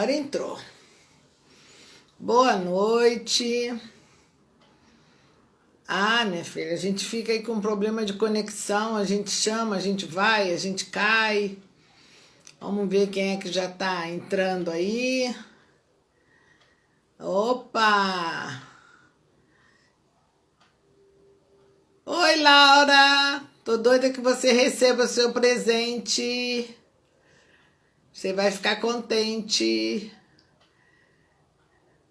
Agora entrou. Boa noite. Ah, minha filha, a gente fica aí com problema de conexão, a gente chama, a gente vai, a gente cai. Vamos ver quem é que já tá entrando aí. Opa! Oi, Laura! Tô doida que você receba o seu presente. Você vai ficar contente.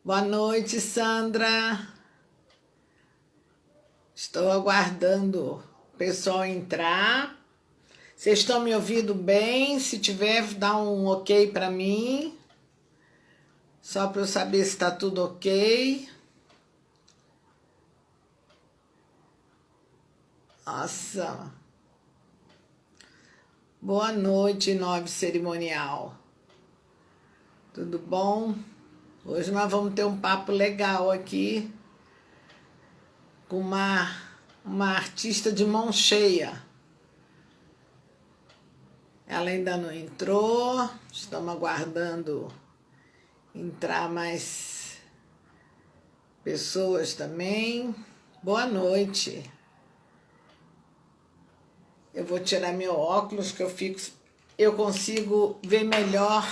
Boa noite, Sandra. Estou aguardando o pessoal entrar. Vocês estão me ouvindo bem? Se tiver, dá um ok para mim. Só para eu saber se está tudo ok. Nossa. Boa noite, nobre cerimonial. Tudo bom? Hoje nós vamos ter um papo legal aqui com uma artista de mão cheia. Ela ainda não entrou, estamos aguardando entrar mais pessoas também. Boa noite. Eu vou tirar meu óculos que eu consigo ver melhor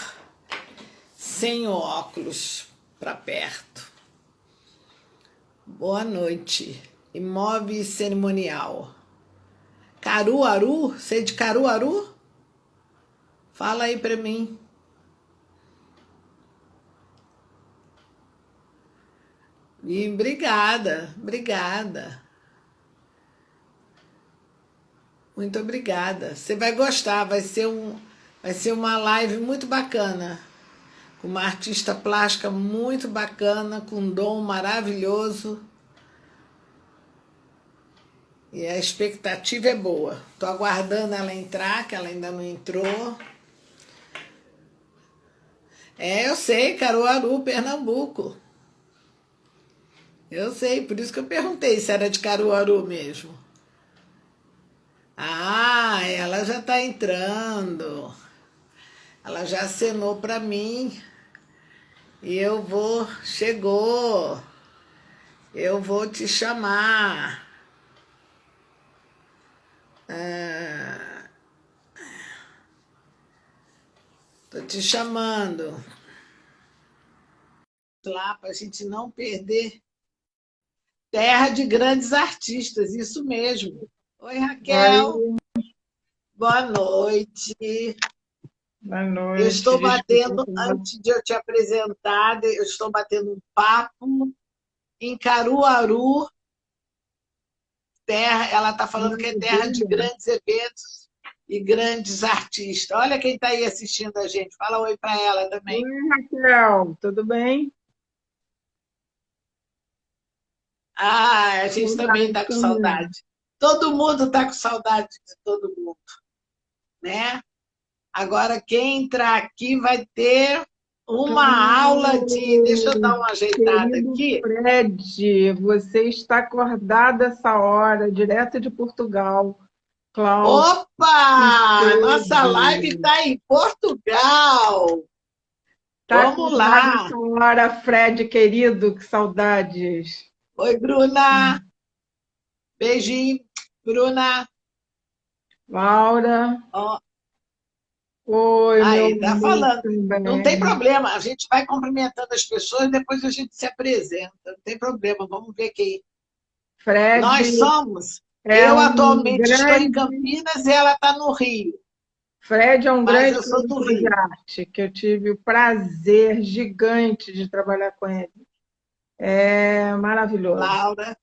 sem o óculos para perto. Boa noite. Imóvel cerimonial. Caruaru? Você é de Caruaru? Fala aí para mim. E obrigada. Muito obrigada. Você vai gostar, vai ser uma live muito bacana. Com uma artista plástica muito bacana, com um dom maravilhoso. E a expectativa é boa. Estou aguardando ela entrar, que ela ainda não entrou. Eu sei, Caruaru, Pernambuco. Eu sei, por isso que eu perguntei se era de Caruaru mesmo. Ah, ela já está entrando. Ela já acenou para mim. E chegou. Eu vou te chamar. Tô te chamando. Lá para a gente não perder terra de grandes artistas, isso mesmo. Oi, Raquel. Oi, Boa noite. boa Eu noite. estou Desculpa batendo, pela antes de eu te apresentar, eu estou batendo um papo em Caruaru, terra, ela está falando que é terra de maravilha. grandes eventos e grandes artistas. Olha quem está aí assistindo a gente. Fala oi para ela também. Oi, Raquel, tudo bem? Ah, a gente também Saudade está com também. saudade. Todo mundo está com saudade de todo mundo, né? Agora, quem entrar aqui vai ter uma aula de. Deixa eu dar Oh, uma ajeitada querido aqui. Fred, você está acordado essa hora, direto de Portugal. Cláudio Opa! Nossa live Esteves. está em Portugal. Está Vamos acordado lá. essa hora, Fred, querido, que saudades. Oi, Bruna. Beijinho, Bruna. Laura, Ó, oi, meu aí, tá amor falando. Não tem também. problema, a gente vai cumprimentando as pessoas, depois a gente se apresenta. Não tem problema, vamos ver quem Fred nós somos. é Eu um atualmente estou em grande Campinas e ela está no Rio, Fred é um mas grande eu sou do produtor de Rio. arte, que eu tive o prazer gigante de trabalhar com ele. É maravilhoso. Laura,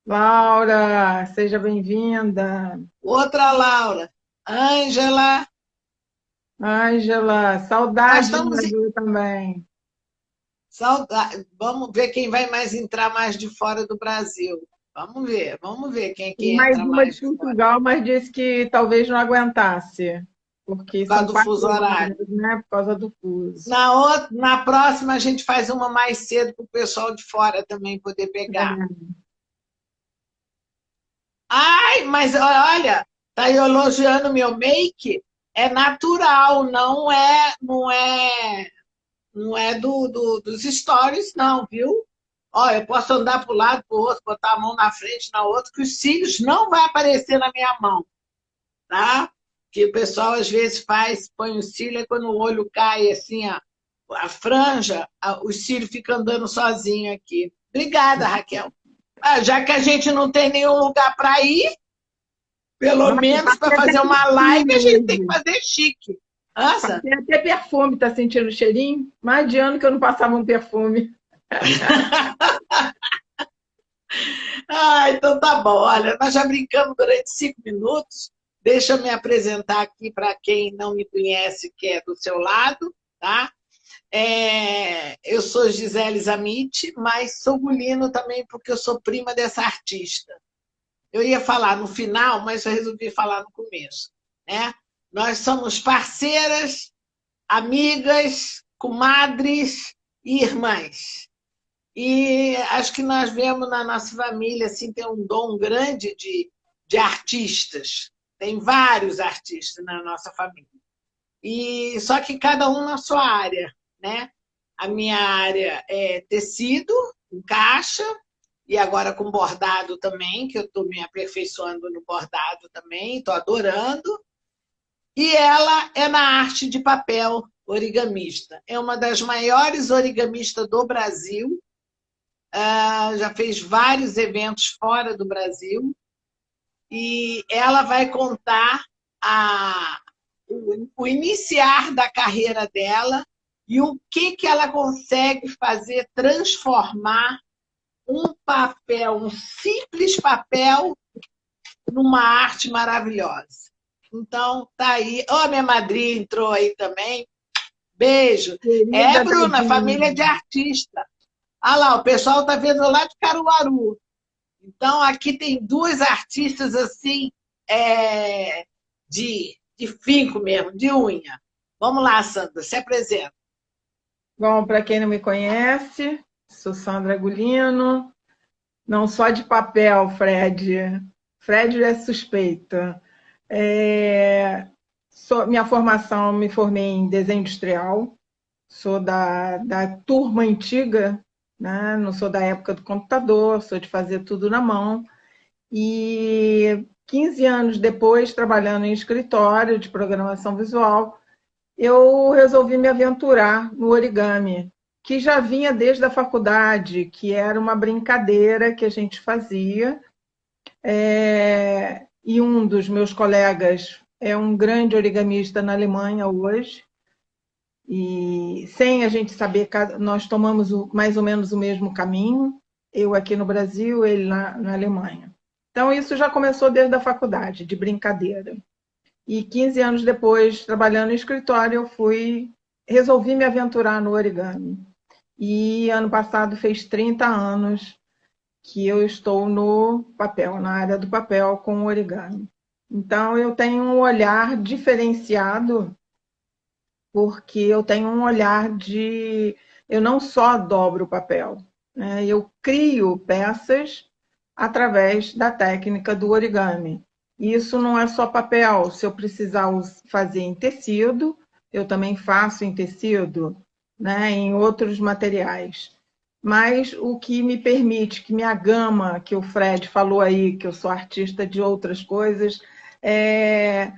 Laura, seja bem-vinda. outra Laura, Ângela. Ângela, Nós saudade do estamos em Brasil também. saudade. Vamos ver quem vai mais entrar mais de fora do Brasil. Vamos ver quem que E mais entra uma de mais de fora. Portugal, mas disse que talvez não aguentasse, porque Por causa são do quatro fuso horário. horas, né? Por causa do fuso. Na próxima, a gente faz uma mais cedo para o pessoal de fora também poder pegar. É. Ai, mas olha, tá elogiando meu make? É natural, não é Não é dos stories, não, viu? Ó, eu posso andar para o lado, para o outro, botar a mão na frente, na outra, que os cílios não vai aparecer na minha mão, tá? Que o pessoal às vezes faz, põe o cílio, e quando o olho cai assim, a franja, os cílios ficam andando sozinho aqui. Obrigada, Raquel. Ah, já que a gente não tem nenhum lugar para ir, pelo Nossa, menos para passei até fazer uma live, a perfume gente tem que hoje. fazer chique. Nossa, Passei até perfume, tá sentindo o cheirinho? Mais de ano que eu não passava um perfume. então tá bom. Olha, nós já brincamos durante 5 minutos. Deixa eu me apresentar aqui para quem não me conhece, que é do seu lado, tá? Eu sou Gisele Zamit, mas sou Gulino também porque eu sou prima dessa artista. Eu ia falar no final, mas eu resolvi falar no começo, né? Nós somos parceiras, amigas, comadres e irmãs. E acho que nós vemos na nossa família assim, tem um dom grande de artistas. Tem vários artistas na nossa família. E só que cada um na sua área, né? A minha área é tecido, encaixa, e agora com bordado também, que eu estou me aperfeiçoando no bordado também, estou adorando. E ela é na arte de papel, origamista. É uma das maiores origamistas do Brasil, já fez vários eventos fora do Brasil, e ela vai contar o iniciar da carreira dela e o que ela consegue fazer, transformar um papel, um simples papel, numa arte maravilhosa. Então, tá aí. Ó, minha madrinha entrou aí também. Beijo. Querida Bruna, família de tadinha. artista. Ah lá, o pessoal tá vendo lá de Caruaru. Então, aqui tem duas artistas assim, de finco mesmo, de unha. Vamos lá, Sandra, se apresenta. Bom, para quem não me conhece, sou Sandra Gulino, não só de papel, Fred. Fred é suspeita. Minha formação, me formei em desenho industrial, sou da turma antiga, né? Não sou da época do computador, sou de fazer tudo na mão. E 15 anos depois, trabalhando em escritório de programação visual, eu resolvi me aventurar no origami, que já vinha desde a faculdade, que era uma brincadeira que a gente fazia. E um dos meus colegas é um grande origamista na Alemanha hoje, e sem a gente saber, nós tomamos mais ou menos o mesmo caminho, eu aqui no Brasil, ele na Alemanha. Então, isso já começou desde a faculdade, de brincadeira. E 15 anos depois, trabalhando no escritório, resolvi me aventurar no origami. E ano passado fez 30 anos que eu estou no papel, na área do papel com origami. Então, eu tenho um olhar diferenciado, porque eu tenho um olhar de... Eu não só dobro o papel, né? Eu crio peças através da técnica do origami. E isso não é só papel. Se eu precisar fazer em tecido, eu também faço em tecido, né? Em outros materiais. Mas o que me permite que minha gama, que o Fred falou aí, que eu sou artista de outras coisas, é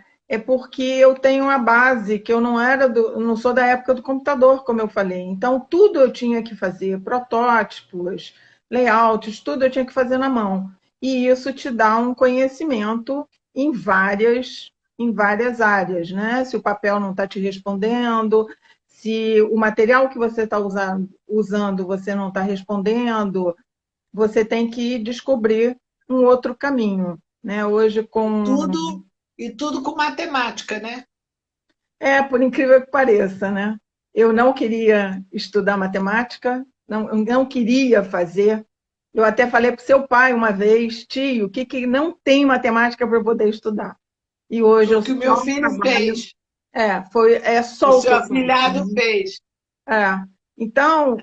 porque eu tenho uma base que eu não sou da época do computador, como eu falei. Então, tudo eu tinha que fazer, protótipos, layouts, tudo eu tinha que fazer na mão. E isso te dá um conhecimento em várias áreas, né? Se o papel não está te respondendo, se o material que você está usando você não está respondendo, você tem que descobrir um outro caminho, né? Hoje E tudo com matemática, né? por incrível que pareça, né? Eu não queria estudar matemática, não queria fazer. Eu até falei para o seu pai uma vez, tio, que não tem matemática para eu poder estudar. E hoje Foi eu o que o meu só filho trabalho. fez. É O só o que seu eu faço. afilhado fez. É. Então,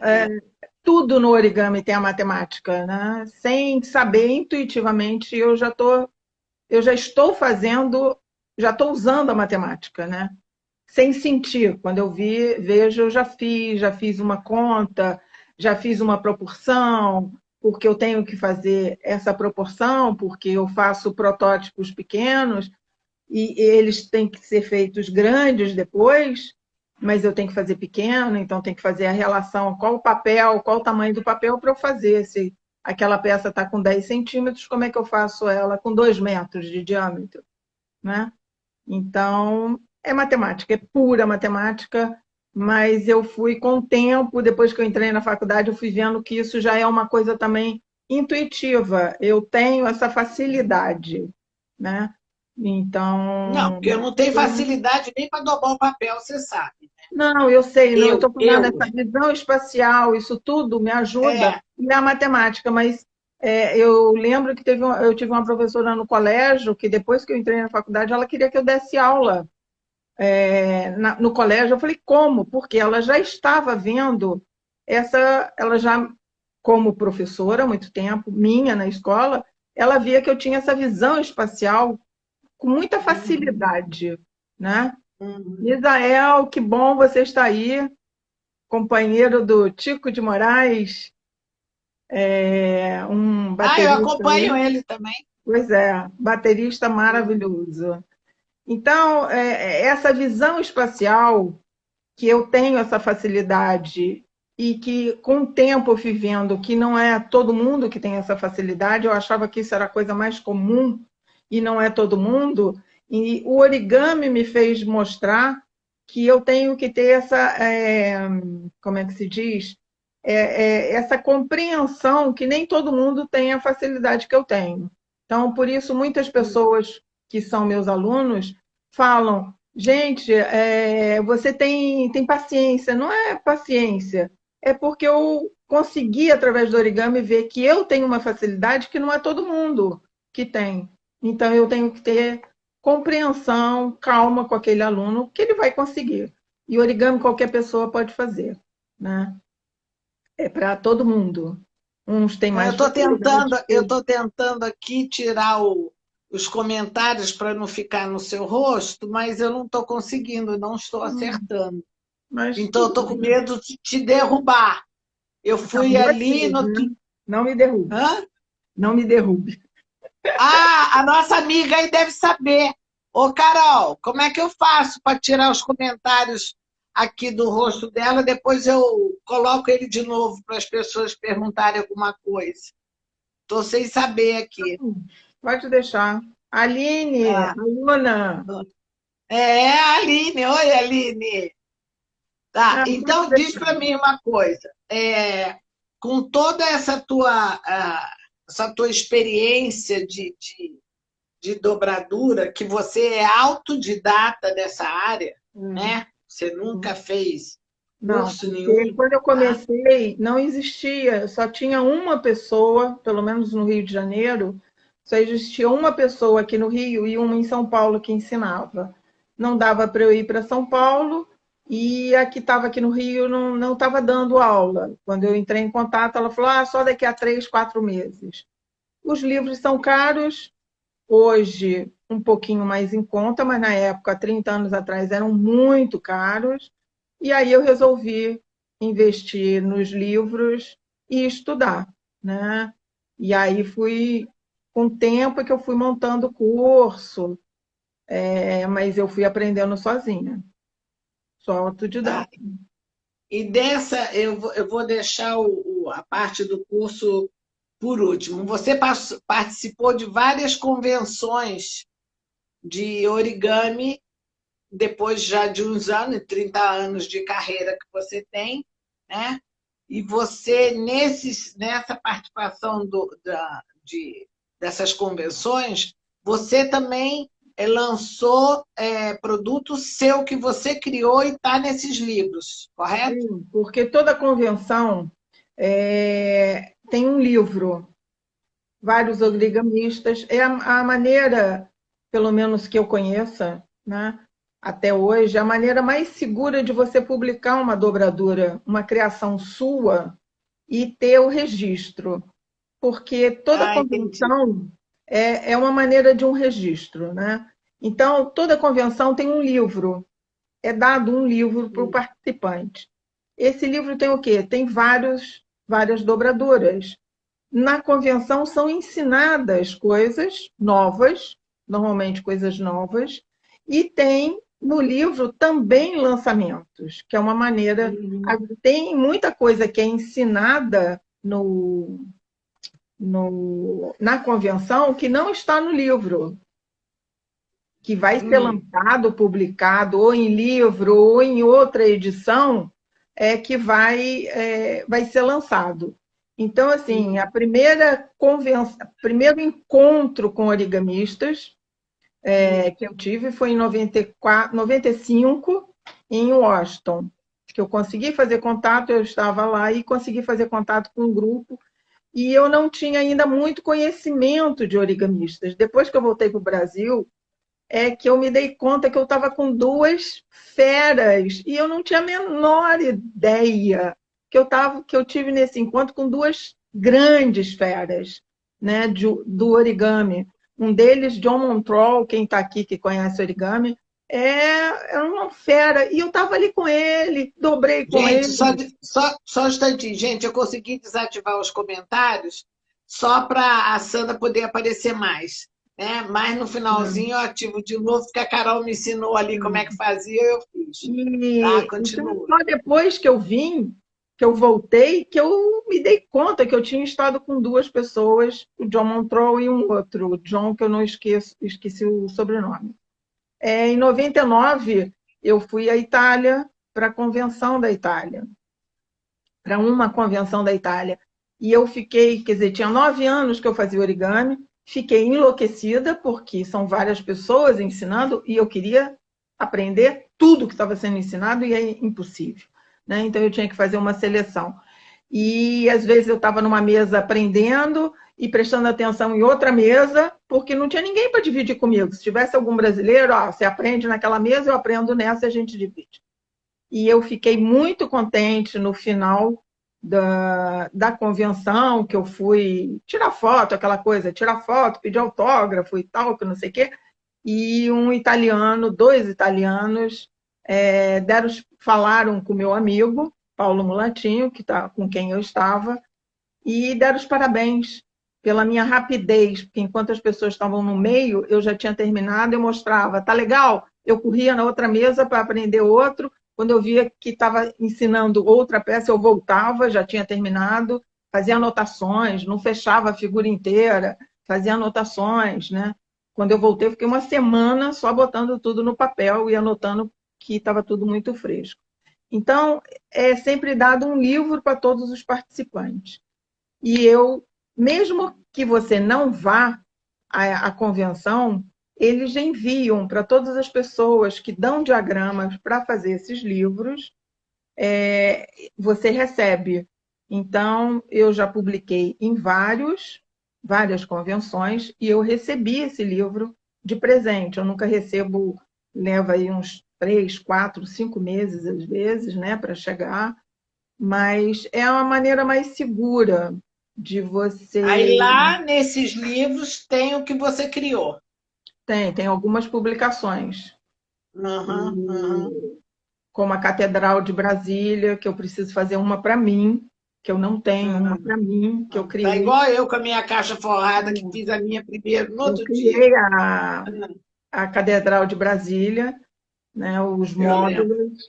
tudo no origami tem a matemática, né? Sem saber intuitivamente, eu já estou fazendo, já estou usando a matemática, né? sem sentir. Quando eu vejo, eu já fiz uma conta, já fiz uma proporção, porque eu tenho que fazer essa proporção, porque eu faço protótipos pequenos e eles têm que ser feitos grandes depois, mas eu tenho que fazer pequeno, então tem que fazer a relação, qual o papel, qual o tamanho do papel para eu fazer. Se aquela peça está com 10 centímetros, como é que eu faço ela com 2 metros de diâmetro, né? Então, é matemática, é pura matemática, mas eu fui com o tempo, depois que eu entrei na faculdade, eu fui vendo que isso já é uma coisa também intuitiva. Eu tenho essa facilidade, né? Não, Então, porque eu não tenho facilidade nem para dobrar o papel, você sabe. não, eu sei, não, eu Eu, estou falando eu, essa visão espacial, isso tudo me ajuda, é, e a matemática, mas eu lembro que eu tive uma professora no colégio que depois que eu entrei na faculdade, ela queria que eu desse aula no colégio. Eu falei, como? Porque ela já estava vendo ela já, como professora há muito tempo, minha na escola, ela via que eu tinha essa visão espacial com muita uhum, facilidade, né? uhum. Misael, que bom você estar aí, companheiro do Tico de Moraes, um Ah, eu baterista acompanho aí. ele também. Pois é, baterista Uhum. maravilhoso. Então, essa visão espacial que eu tenho essa facilidade e que com o tempo eu fui vendo que não é todo mundo que tem essa facilidade, eu achava que isso era a coisa mais comum e não é todo mundo, e o origami me fez mostrar que eu tenho que ter como é que se diz? Essa compreensão que nem todo mundo tem a facilidade que eu tenho. Então, por isso, muitas pessoas que são meus alunos falam: gente, você tem paciência. Não é paciência, é porque eu consegui, através do origami, ver que eu tenho uma facilidade que não é todo mundo que tem. Então, eu tenho que ter compreensão, calma com aquele aluno, que ele vai conseguir. E origami qualquer pessoa pode fazer, né? É para todo mundo. Uns têm Eu mais estou tentando, facilidade. eu tô tentando aqui tirar os comentários para não ficar no seu rosto, mas eu não estou conseguindo, não estou acertando. Mas Então, eu tudo estou com bem. medo de te derrubar. Eu Não, fui ali você, no. né? Não me derrube. Hã? Não me derrube. Ah, a nossa amiga aí deve saber. Ô, Carol, como é que eu faço para tirar os comentários aqui do rosto dela? Depois eu coloco ele de novo para as pessoas perguntarem alguma coisa. Estou sem saber aqui. Pode deixar. Aline, Ah, aluna. a Aline. Oi, Aline. Tá, Não, pode então diz deixar. para mim uma coisa. Com toda essa tua experiência de dobradura, que você é autodidata dessa área, Hum, né? Você nunca fez Não, curso porque nenhum, quando eu tá? comecei, não existia, só tinha uma pessoa, pelo menos no Rio de Janeiro, só existia uma pessoa aqui no Rio e uma em São Paulo que ensinava. Não dava para eu ir para São Paulo e a que estava aqui no Rio não estava dando aula. Quando eu entrei em contato, ela falou: só daqui a 3, 4 meses. Os livros são caros, hoje um pouquinho mais em conta, mas na época, há 30 anos atrás, eram muito caros. E aí eu resolvi investir nos livros e estudar, né? E aí fui, com o tempo que eu fui montando o curso, mas eu fui aprendendo sozinha, só Tá. autodidata. E dessa, eu vou deixar a parte do curso por último. Você participou de várias convenções de origami, depois já de uns anos, 30 anos de carreira que você tem, né? E você, nessa participação dessas convenções, você também lançou produto seu que você criou e está nesses livros, correto? Sim, porque toda convenção tem um livro, vários origamistas. É a maneira, pelo menos que eu conheça, né, até hoje, a maneira mais segura de você publicar uma dobradura, uma criação sua e ter o registro. Porque toda Ah, entendi. convenção é uma maneira de um registro, né? Então, toda convenção tem um livro. é dado um livro para o participante. Esse livro tem o quê? Tem várias dobraduras. Na convenção são ensinadas coisas novas, normalmente coisas novas, e tem no livro também lançamentos, que é uma maneira. Tem muita coisa que é ensinada na convenção que não está no livro, que vai ser lançado, publicado, ou em livro, ou em outra edição, que vai ser lançado. Então, assim, primeiro encontro com origamistas que eu tive foi em 95, em Washington, que eu consegui fazer contato, eu estava lá e consegui fazer contato com um grupo, e eu não tinha ainda muito conhecimento de origamistas. Depois que eu voltei para o Brasil, é que eu me dei conta que eu estava com duas feras e eu não tinha a menor ideia que eu tive nesse encontro com duas grandes feras, né, do origami. Um deles, John Montrall, quem está aqui que conhece origami, é uma fera. E eu estava ali com ele, dobrei com Gente, ele. só um instantinho. Gente, eu consegui desativar os comentários só para a Sandra poder aparecer mais. Né? Mas no finalzinho eu ativo de novo, porque a Carol me ensinou ali como é que fazia, eu fiz. Tá? Então, Continua. só depois que eu vim, que eu voltei, que eu me dei conta que eu tinha estado com duas pessoas, o John Montreux e um outro, o John, que eu não esqueci o sobrenome. Em 99, eu fui à Itália, para a Convenção da Itália, para uma convenção da Itália. E eu fiquei, quer dizer, tinha 9 anos que eu fazia origami, fiquei enlouquecida, porque são várias pessoas ensinando, e eu queria aprender tudo que estava sendo ensinado, e é impossível. Né? Então, eu tinha que fazer uma seleção. E, às vezes, eu estava numa mesa aprendendo e prestando atenção em outra mesa, porque não tinha ninguém para dividir comigo. Se tivesse algum brasileiro, você aprende naquela mesa, eu aprendo nessa e a gente divide. E eu fiquei muito contente no final da convenção, que eu fui tirar foto, aquela coisa, tirar foto, pedir autógrafo e tal, que não sei o quê. E um italiano, dois italianos, falaram com o meu amigo, Paulo Mulatinho, com quem eu estava, e deram os parabéns pela minha rapidez, porque enquanto as pessoas estavam no meio, eu já tinha terminado, eu mostrava, tá legal? Eu corria na outra mesa para aprender outro, quando eu via que estava ensinando outra peça, eu voltava, já tinha terminado, fazia anotações, não fechava a figura inteira, fazia anotações, né? Quando eu voltei, eu fiquei uma semana só botando tudo no papel e anotando que estava tudo muito fresco. Então, é sempre dado um livro para todos os participantes. E eu, mesmo que você não vá à convenção, eles enviam para todas as pessoas que dão diagramas para fazer esses livros, você recebe. Então, eu já publiquei em várias convenções, e eu recebi esse livro de presente. Eu nunca recebo, leva aí uns 3, 4, 5 meses, às vezes, né, para chegar, mas é uma maneira mais segura de Aí você. lá nesses livros tem o que você criou. Tem algumas publicações, Uhum, uhum. como a Catedral de Brasília, que eu preciso fazer uma para mim, que eu não tenho uma para mim, que eu Tá criei. igual eu com a minha caixa forrada, que fiz a minha primeiro no Eu outro dia. criei a Catedral de Brasília, né, os Eu lembro. módulos.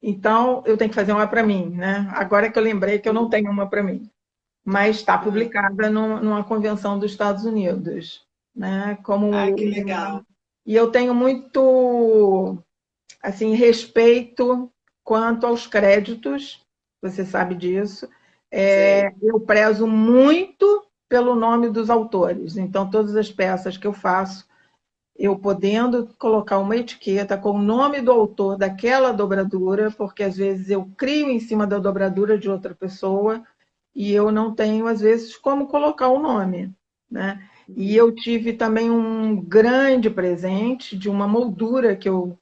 Então, eu tenho que fazer uma para mim. Né? Agora que eu lembrei que eu não tenho uma para mim. Mas está publicada numa convenção dos Estados Unidos. Né? Ah, que legal. E eu tenho muito assim, respeito quanto aos créditos, você sabe disso. Sei. Eu prezo muito pelo nome dos autores. Então, todas as peças que eu faço, eu podendo colocar uma etiqueta com o nome do autor daquela dobradura, porque às vezes eu crio em cima da dobradura de outra pessoa e eu não tenho, às vezes, como colocar o nome. Né? E eu tive também um grande presente de uma moldura que eu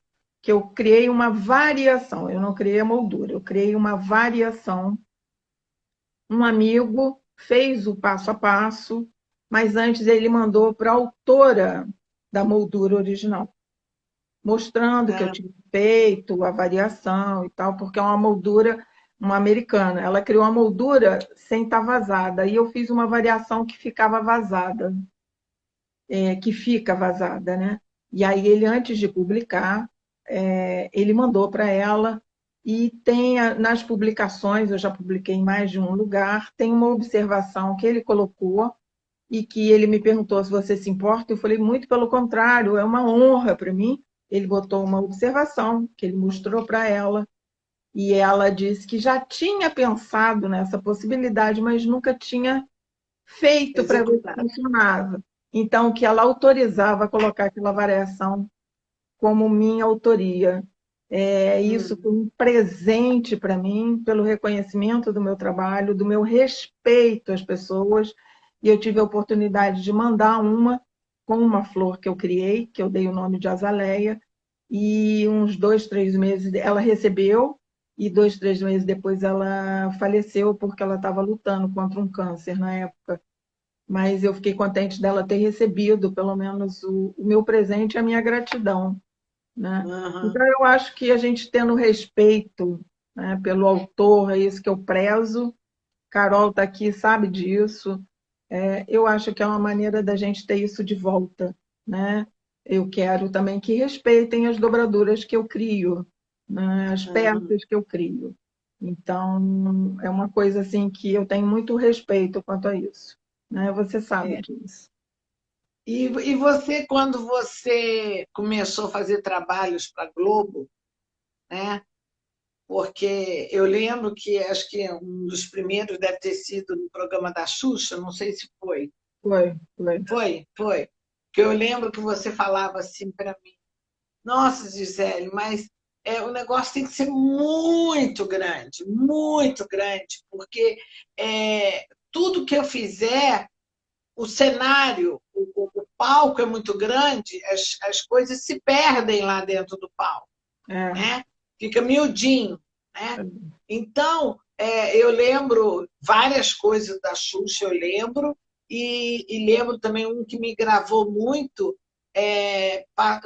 criei uma variação. Eu não criei a moldura, eu criei uma variação. Um amigo fez o passo a passo, mas antes ele mandou para a autora da moldura original. mostrando que eu Ah, tinha feito a variação e tal, porque é uma moldura, uma americana. Ela criou uma moldura sem estar vazada, e eu fiz uma variação que ficava vazada, que fica vazada, né? E aí ele, antes de publicar, ele mandou para ela, e tem nas publicações, eu já publiquei em mais de um lugar, tem uma observação que ele colocou e que ele me perguntou se você se importa. Eu falei, muito pelo contrário, é uma honra para mim. Ele botou uma observação que ele mostrou para ela, e ela disse que já tinha pensado nessa possibilidade, mas nunca tinha feito para ver se executado. funcionava. Então, que ela autorizava colocar aquela variação como minha autoria. Isso foi Hum. um presente para mim, pelo reconhecimento do meu trabalho, do meu respeito às pessoas, e eu tive a oportunidade de mandar uma com uma flor que eu criei, que eu dei o nome de azaleia, e uns 2, 3 meses ela recebeu, e 2, 3 meses depois ela faleceu, porque ela estava lutando contra um câncer na época. Mas eu fiquei contente dela ter recebido, pelo menos, o meu presente e a minha gratidão, né? Aham. Então, eu acho que a gente tendo respeito, né, pelo autor, é isso que eu prezo. Carol está aqui, sabe disso. Eu acho que é uma maneira da gente ter isso de volta, né? Eu quero também que respeitem as dobraduras que eu crio, né, as Aham. peças que eu crio. Então, é uma coisa assim que eu tenho muito respeito quanto a isso, né? Você sabe É. disso. E você, quando você começou a fazer trabalhos para a Globo, né? Porque eu lembro que acho que um dos primeiros deve ter sido no programa da Xuxa, não sei se foi. Foi, foi. Foi. Que eu lembro que você falava assim para mim: Nossa, Gisele, mas o negócio tem que ser muito grande, porque tudo que eu fizer, o cenário, o palco é muito grande, as coisas se perdem lá dentro do palco, É, né? Fica miudinho, né? Então, eu lembro várias coisas da Xuxa, eu lembro, e lembro também um que me gravou muito,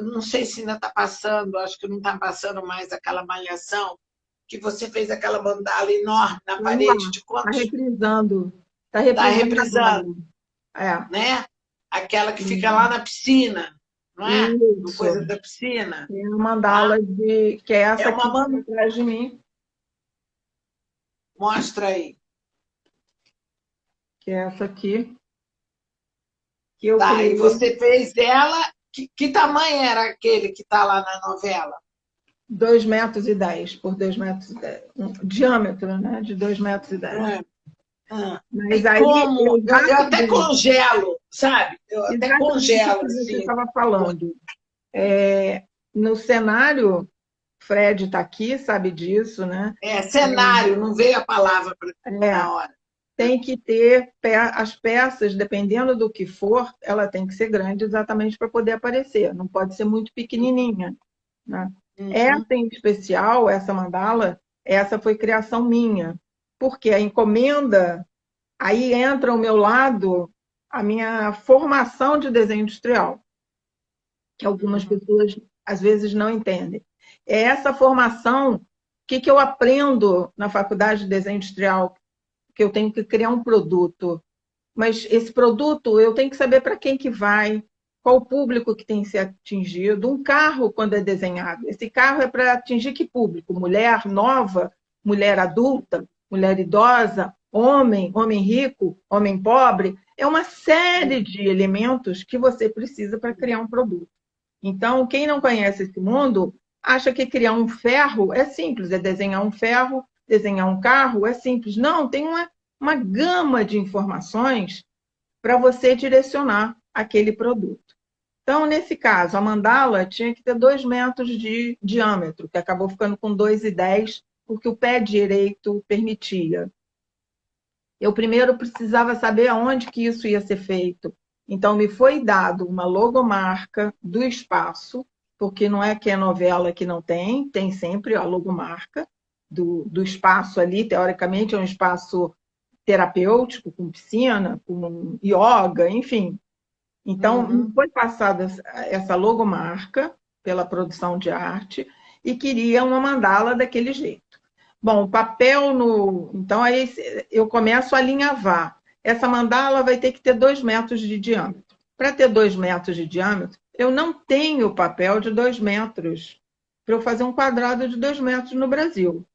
não sei se ainda está passando, acho que não está passando mais aquela malhação, que você fez aquela mandala enorme na vamos lá, parede de está quantos reprisando. Está está reprisando agora. reprisando, É, né? Aquela que fica lá sim. na piscina, não é? No Isso. coisa da piscina, Tem uma tá? mandala que é É essa uma aqui que está atrás de mim, mostra aí. que é essa aqui, que eu Tá, e criei você fez ela. Que tamanho era aquele que está lá na novela? 2,10 m por 2,10 m, um diâmetro, né? De 2,10 m. Ah, ah. Mas E aí, como? Eu até exatamente, congelo, sabe? Eu até exatamente o congelo, que você assim. estava falando. No cenário, Fred está aqui, sabe disso, né? Cenário, não veio a palavra para É, na hora. tem que ter as peças, dependendo do que for, ela tem que ser grande exatamente para poder aparecer, não pode ser muito pequenininha, né? Uhum. Essa em especial, essa mandala, essa foi criação minha, porque a encomenda, aí entra o meu lado, a minha formação de desenho industrial, que algumas Uhum. pessoas às vezes não entendem. É essa formação, o que eu aprendo na faculdade de desenho industrial, que eu tenho que criar um produto, mas esse produto eu tenho que saber para quem que vai, qual o público que tem que ser atingido. Um carro, quando é desenhado, esse carro é para atingir que público? Mulher nova, mulher adulta, mulher idosa, homem, homem rico, homem pobre. É uma série de elementos que você precisa para criar um produto. Então, quem não conhece esse mundo acha que criar um ferro é simples, é desenhar um ferro, desenhar um carro é simples. Não, tem uma gama de informações para você direcionar aquele produto. Então, nesse caso, a mandala tinha que ter 2 metros de diâmetro, que acabou ficando com 2,10, porque o pé direito permitia. Eu primeiro precisava saber aonde que isso ia ser feito. Então, me foi dado uma logomarca do espaço, porque não é que é novela que não tem, tem sempre a logomarca do espaço ali, teoricamente é um espaço terapêutico, com piscina, com yoga, enfim. Então, me Uhum. foi passada essa logomarca pela produção de arte e queria uma mandala daquele jeito. Bom, o papel no... Então, aí eu começo a alinhavar. Essa mandala vai ter que ter 2 metros de diâmetro. Para ter 2 metros de diâmetro, eu não tenho papel de 2 metros para eu fazer um quadrado de 2 metros no Brasil.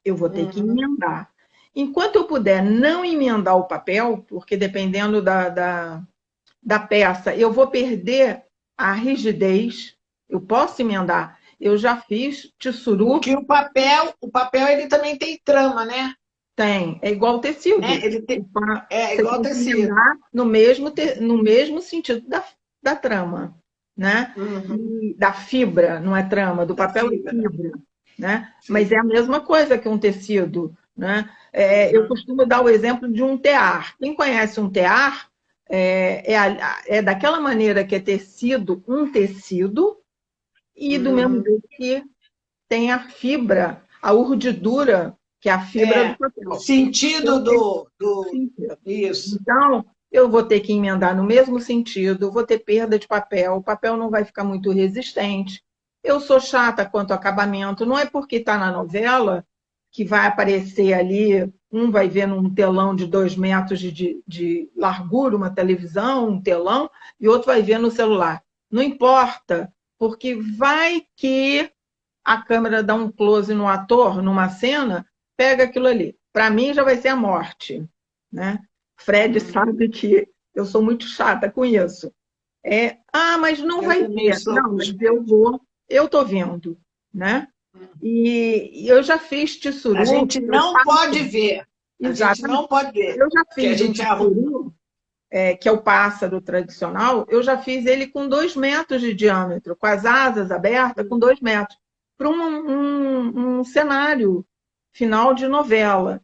Eu vou ter que emendar. Enquanto eu puder não emendar o papel, porque dependendo da peça, eu vou perder a rigidez, eu posso emendar. Eu já fiz tissuru. Porque o papel ele também tem trama, né? Tem, é igual tecido. Né? Ele tem, Você igual tem que tecido. emendar no mesmo sentido da trama, né? E da fibra, não é trama, do papel é fibra, né? Mas é a mesma coisa que um tecido, né? Eu costumo dar o exemplo de um tear. Quem conhece um tear é daquela maneira que é tecido, um tecido, e do mesmo jeito que tem a fibra, a urdidura, que é a fibra do papel. Sentido do... Sentido. Isso. Então, eu vou ter que emendar no mesmo sentido, vou ter perda de papel, o papel não vai ficar muito resistente. Eu sou chata quanto ao acabamento, não é porque está na novela que vai aparecer ali, um vai ver num telão de 2 metros de largura, uma televisão, um telão, e outro vai ver no celular. Não importa, porque vai que a câmera dá um close no ator, numa cena, pega aquilo ali. Para mim já vai ser a morte, né? Fred sabe que eu sou muito chata com isso. Mas não vai ver. Não, mas eu estou vendo, né? E eu já fiz tissuru. A gente não pode ver. Exatamente. A gente não pode ver. Eu já fiz o tissuru, que é o pássaro tradicional, eu já fiz ele com 2 metros de diâmetro, com as asas abertas, com 2 metros, para um cenário final de novela.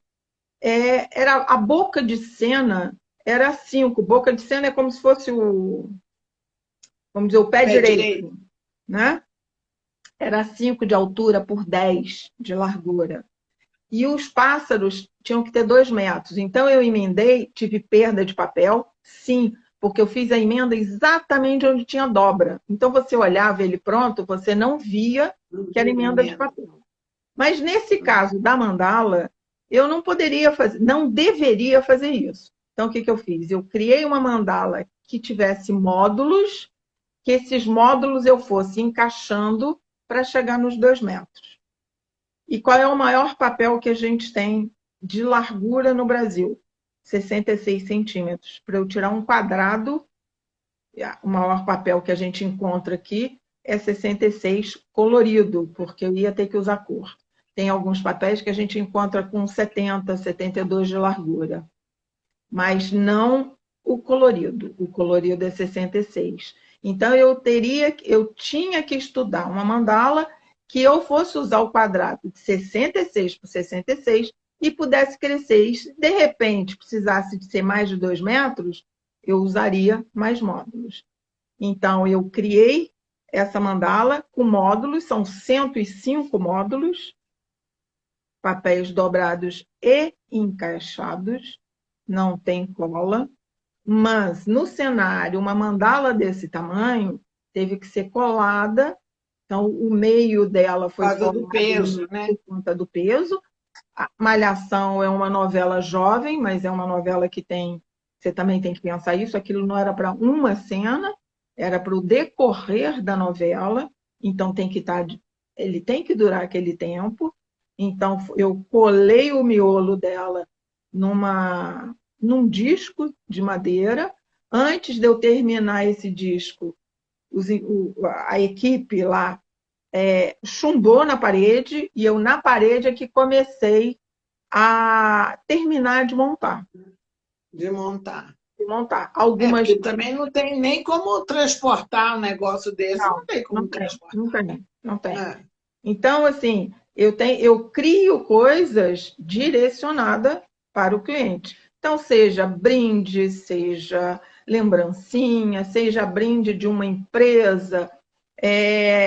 Era a boca de cena era 5. Boca de cena é como se fosse vamos dizer, o pé direito, né? Era 5 de altura por 10 de largura. E os pássaros tinham que ter 2 metros. Então, eu emendei, tive perda de papel, sim, porque eu fiz a emenda exatamente onde tinha dobra. Então, você olhava ele pronto, você não via que era emenda de papel. Mas, nesse caso da mandala, eu não poderia fazer, não deveria fazer isso. Então, o que eu fiz? Eu criei uma mandala que tivesse módulos, que esses módulos eu fosse encaixando para chegar nos 2 metros. E qual é o maior papel que a gente tem de largura no Brasil? 66 centímetros. Para eu tirar um quadrado, o maior papel que a gente encontra aqui é 66 colorido, porque eu ia ter que usar cor. Tem alguns papéis que a gente encontra com 70, 72 de largura. Mas não o colorido. O colorido é 66. Então, eu tinha que estudar uma mandala que eu fosse usar o quadrado de 66 por 66 e pudesse crescer. E se, de repente, precisasse de ser mais de 2 metros, eu usaria mais módulos. Então, eu criei essa mandala com módulos, são 105 módulos, papéis dobrados e encaixados, não tem cola, mas no cenário, uma mandala desse tamanho teve que ser colada, então o meio dela foi colado do peso, né? Por conta do peso. A Malhação é uma novela jovem, mas é uma novela que você também tem que pensar isso, aquilo não era para uma cena, era para o decorrer da novela, então ele tem que durar aquele tempo. Então, eu colei o miolo dela num disco de madeira. Antes de eu terminar esse disco, a equipe lá chumbou na parede, e eu, na parede, é que comecei a terminar de montar. De montar. Algumas... porque também não tem nem como transportar um negócio desse. Não tem como transportar. Não tem. Então, assim, eu crio coisas direcionadas para o cliente. Então, seja brinde, seja lembrancinha, seja brinde de uma empresa.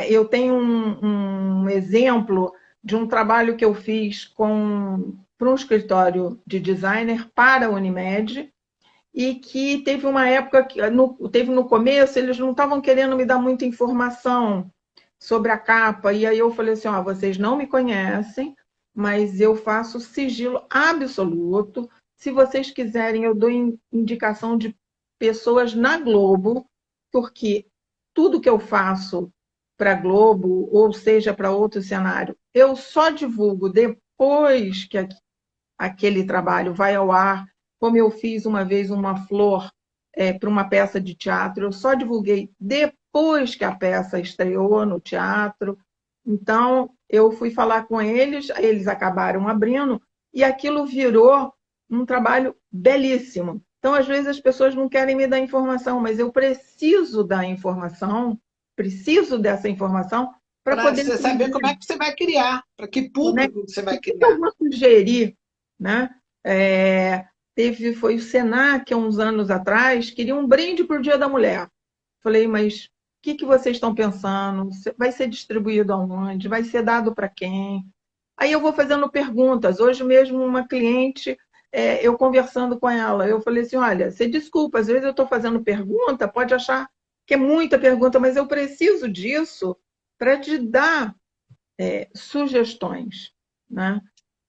Eu tenho um exemplo de um trabalho que eu fiz para um escritório de designer para a Unimed, e que teve uma época, teve no começo, eles não estavam querendo me dar muita informação sobre a capa, e aí eu falei assim, ó, vocês não me conhecem, mas eu faço sigilo absoluto. Se vocês quiserem, eu dou indicação de pessoas na Globo, porque tudo que eu faço para a Globo, ou seja, para outro cenário, eu só divulgo depois que aquele trabalho vai ao ar, como eu fiz uma vez uma flor para uma peça de teatro, eu só divulguei depois que a peça estreou no teatro. Então, eu fui falar com eles, eles acabaram abrindo, e aquilo virou um trabalho belíssimo. Então, às vezes, as pessoas não querem me dar informação, mas eu preciso da informação, preciso dessa informação para Para poder você saber como é que você vai criar, para que né? público você O vai que eu criar. vou sugerir, né? Foi o Senac, há uns anos atrás, queria um brinde para o Dia da Mulher. Falei, mas o que vocês estão pensando? Vai ser distribuído aonde? Vai ser dado para quem? Aí eu vou fazendo perguntas. Hoje mesmo, uma cliente, eu conversando com ela, eu falei assim, olha, você desculpa, às vezes eu estou fazendo pergunta, pode achar que é muita pergunta, mas eu preciso disso para te dar sugestões, né?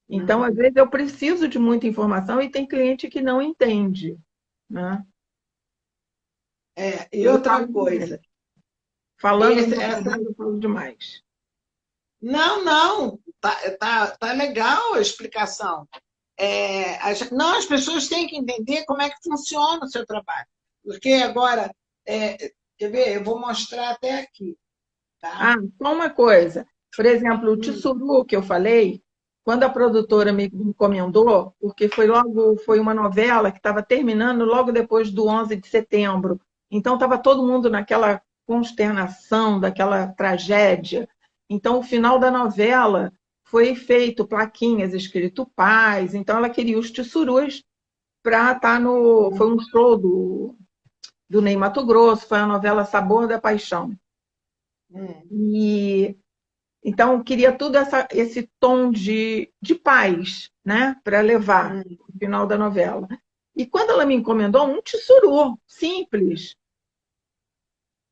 Então, às vezes, eu preciso de muita informação e tem cliente que não entende, né? E Eu outra falo coisa, demais. Falando no essa trabalho, eu falo demais. não, não, tá legal a explicação. Não, as pessoas têm que entender como é que funciona o seu trabalho. Porque agora, quer ver? Eu vou mostrar até aqui, tá? Ah, só uma coisa. Por exemplo, o Hum, Tissuru que eu falei, quando a produtora me encomendou, porque foi uma novela que estava terminando logo depois do 11 de setembro. Então estava todo mundo naquela consternação, daquela tragédia. Então o final da novela foi feito plaquinhas escrito paz. Então ela queria os Tissurus para estar no, foi um show do Ney Matogrosso, foi a novela Sabor da Paixão. hum, E então, queria tudo esse tom de paz, né, para levar hum. no final da novela. E quando ela me encomendou um tissuru simples,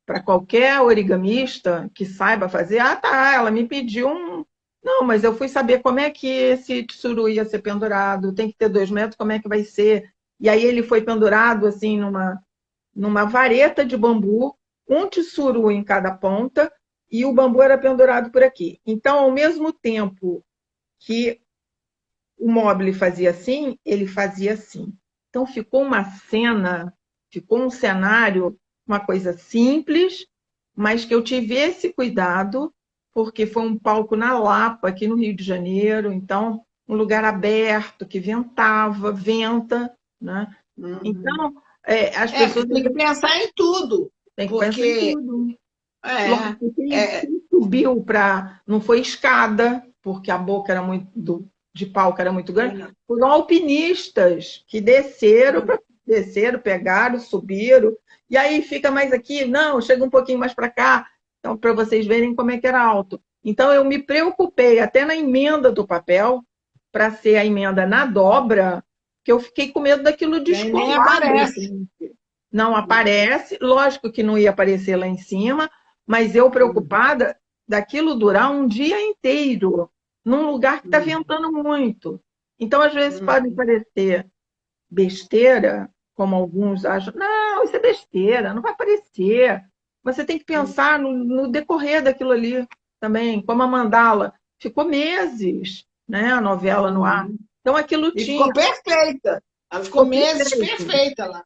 para qualquer origamista que saiba fazer, ah, tá, ela me pediu um. Não, mas eu fui saber como é que esse tissuru ia ser pendurado, tem que ter 2 metros, como é que vai ser? E aí ele foi pendurado assim numa vareta de bambu, um tissuru em cada ponta, e o bambu era pendurado por aqui. Então, ao mesmo tempo que o Mobile fazia assim, ele fazia assim. Então, ficou uma cena, ficou um cenário, uma coisa simples, mas que eu tive esse cuidado, porque foi um palco na Lapa, aqui no Rio de Janeiro, então, um lugar aberto, que venta, né? Uhum. Então, as Porque pessoas tem que pensar em tudo, têm que pensar em porque tudo. é, Lógico, é, quem subiu para. Não foi escada, porque a boca era muito. De palco era muito grande, é, foram alpinistas que desceram, pegaram, subiram, e aí fica mais aqui, não, chega um pouquinho mais para cá, então, para vocês verem como é que era alto. Então, eu me preocupei até na emenda do papel, para ser a emenda na dobra, que eu fiquei com medo daquilo e aí nem descolar de aparece. repente. Não aparece, lógico que não ia aparecer lá em cima, mas eu Uhum, preocupada daquilo durar um dia inteiro, num lugar que está uhum, ventando muito. Então, às vezes, pode uhum, parecer besteira, como alguns acham. Não, isso é besteira, não vai aparecer. Você tem que uhum, pensar no decorrer daquilo ali também, como a mandala. Ficou meses, né, a novela no ar. uhum. Então, aquilo E tinha. ficou perfeita. Ela ficou Ficou meses perfeito. perfeita lá.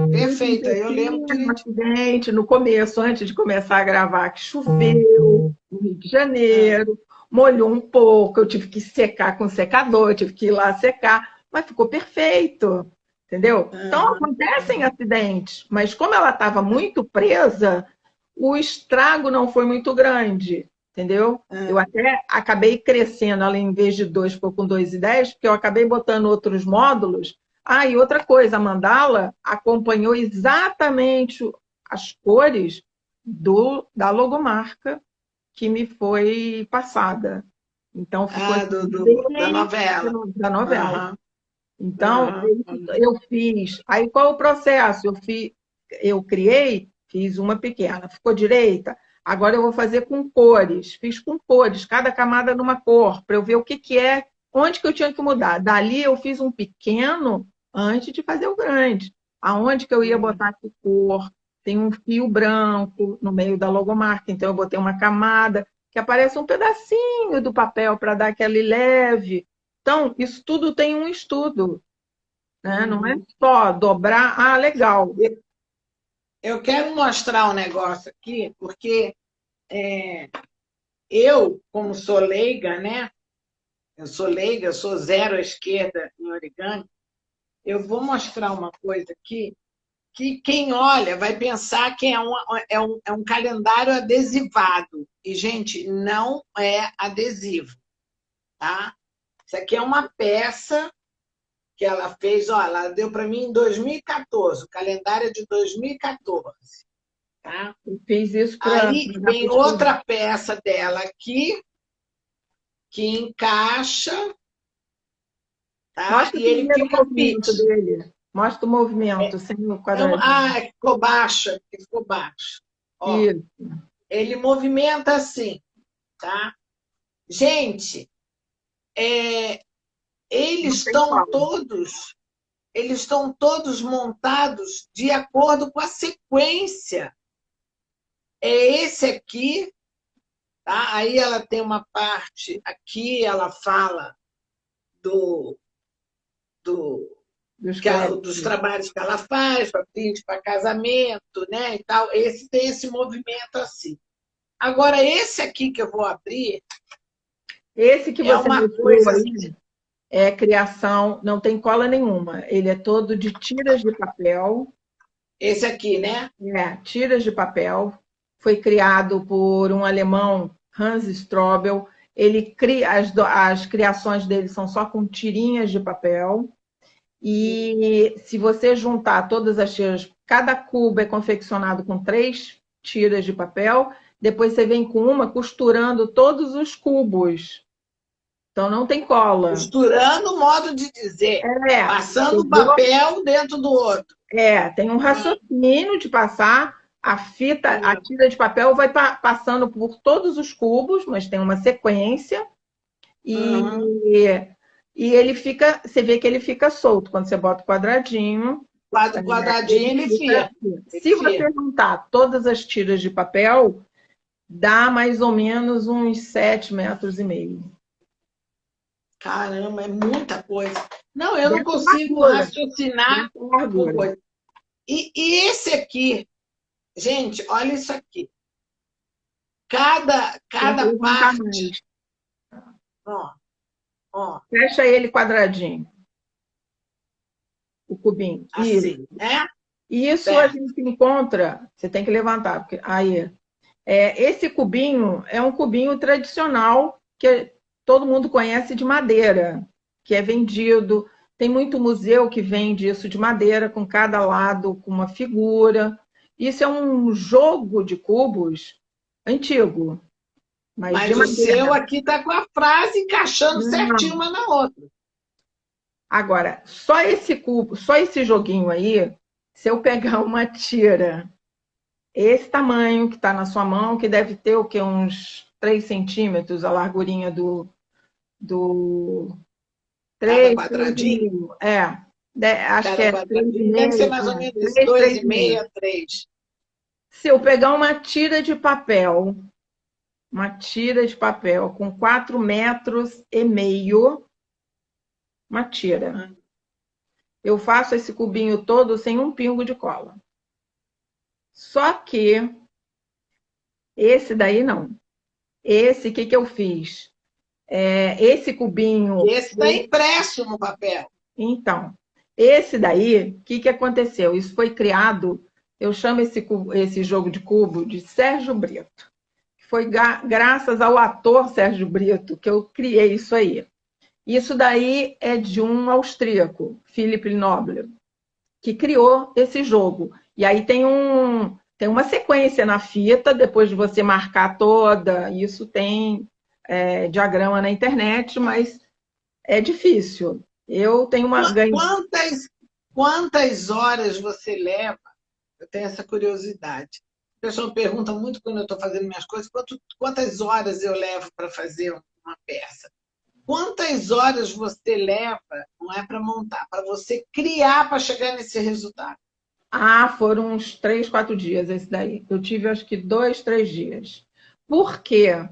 Teve um Perfeita, eu lembro pequeno direitinho. acidente no começo, antes de começar a gravar, que choveu no Rio de Ah, Janeiro, molhou um pouco, eu tive que secar com secador, eu tive que ir lá secar, mas ficou perfeito, entendeu? Então aham, acontecem aham, acidentes, mas como ela estava muito presa, o estrago não foi muito grande, entendeu? Eu aham. até acabei crescendo, ela em vez de 2 ficou com 2,10, porque eu acabei botando outros módulos. Ah, e outra coisa, a mandala acompanhou exatamente as cores da logomarca que me foi passada. Então, ficou Da bem novela. da novela. Aham, Então, aham, eu fiz. Aí, qual o processo? Eu criei, fiz uma pequena, ficou direita. Agora eu vou fazer com cores. Fiz com cores, cada camada numa cor, para eu ver o que, que é, onde que eu tinha que mudar. Dali eu fiz um pequeno antes de fazer o grande. Aonde que eu ia botar que cor? Tem um fio branco no meio da logomarca, então eu botei uma camada que aparece um pedacinho do papel para dar aquele leve. Então, isso tudo tem um estudo, né? Não é só dobrar, ah, legal. Eu quero mostrar um negócio aqui, porque eu, como sou leiga, né? Eu sou leiga, eu sou zero à esquerda em origami. Eu vou mostrar uma coisa aqui que quem olha vai pensar que é um calendário adesivado. E, gente, não é adesivo, tá? Isso aqui é uma peça que ela fez, ó, ela deu para mim em 2014, o calendário é de 2014, tá? Eu fiz isso para Aí vem outra peça dela aqui, que encaixa, tá? Mostra E o ele primeiro fica movimento fixo. dele. Mostra o movimento, sem o quadradinho. Ficou baixo, ficou baixo. Ó, Isso. ele movimenta assim, tá? Gente, eles Não tem estão como. todos, eles estão todos montados de acordo com a sequência. É esse aqui, tá? Aí ela tem uma parte aqui, ela fala do, do Dos dos créditos. trabalhos que ela faz, para brinde, para casamento, né? E tal. Esse tem esse movimento assim. Agora, esse aqui que eu vou abrir Esse que é você uma mostrou coisa aí assim. é criação, não tem cola nenhuma. Ele é todo de tiras de papel. Esse aqui, né? Tiras de papel. Foi criado por um alemão, Hans Strobel. Ele cria as criações dele são só com tirinhas de papel. E se você juntar todas as tiras, cada cubo é confeccionado com 3 tiras de papel, depois você vem com uma costurando todos os cubos. Então não tem cola. Costurando o modo de dizer, passando o Pegou, papel dentro do outro. tem um raciocínio de passar a fita, a Hum. tira de papel vai passando por todos os cubos, mas tem uma sequência Uhum. e ele fica, você vê que ele fica solto quando você bota o quadradinho. Quadradinho, ele Fica, fica. Ele se você fica. juntar todas as tiras de papel, dá mais ou menos uns 7,5 metros. Caramba, é muita coisa. Não, eu não Dessa consigo largura. raciocinar Dessa com largura. coisa. E esse aqui, gente, olha isso aqui. Tem que Cada levantar parte. mais. Ó, ó, Fecha ele quadradinho, o cubinho. assim, né? E isso a Certo. gente encontra, você tem que levantar, porque aí. Esse cubinho é um cubinho tradicional que todo mundo conhece de madeira, que é vendido. Tem muito museu que vende isso de madeira, com cada lado com uma figura. Isso é um jogo de cubos antigo, mas de Mas o seu madeira. aqui está com a frase encaixando certinho Não. uma na outra. Agora, só esse cubo, só esse joguinho aí, se eu pegar uma tira esse tamanho que está na sua mão, que deve ter o quê? Uns 3 centímetros, a largurinha do Cada 3, quadradinho. 3,5. Acho que Cada é quadradinho deve ser 3,5. mais ou menos isso, 3, 3,5. 2,5 a 3. Se eu pegar uma tira de papel com 4,5 metros, uma tira. Eu faço esse cubinho todo sem um pingo de cola. Só que esse daí não. Esse, o que eu fiz? Esse cubinho. E esse está impresso no papel. Então, esse daí, o que aconteceu? Isso foi criado, eu chamo esse jogo de cubo de Sérgio Brito. Foi graças ao ator Sérgio Brito que eu criei isso aí. Isso daí é de um austríaco, Philipp Nobler, que criou esse jogo. E aí tem uma sequência na fita, depois de você marcar toda, isso tem diagrama na internet, mas é difícil. Eu tenho uma ganho. Quantas horas você leva? Eu tenho essa curiosidade. O pessoal pergunta muito quando eu estou fazendo minhas coisas, quantas horas eu levo para fazer uma peça? Quantas horas você leva, não é para montar, para você criar para chegar nesse resultado? Ah, foram uns 3, 4 dias esse daí. Eu tive acho que 2, 3 dias. Por quê?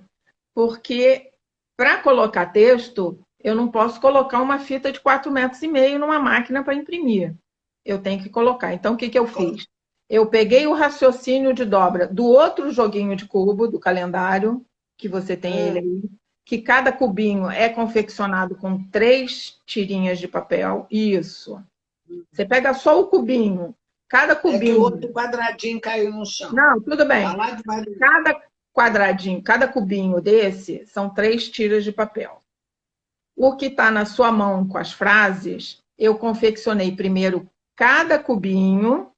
Porque para colocar texto, eu não posso colocar uma fita de 4,5 metros numa máquina para imprimir. Eu tenho que colocar. Então, o que que eu fiz? Eu peguei o raciocínio de dobra do outro joguinho de cubo, do calendário, que você tem ele aí, que cada cubinho é confeccionado com 3 tirinhas de papel. Isso. Você pega só o cubinho, cada É que o cubinho. outro quadradinho caiu no chão. Não, tudo Está bem. lá debaixo. Cada quadradinho, cada cubinho desse são 3 tiras de papel. O que está na sua mão com as frases, eu confeccionei primeiro cada cubinho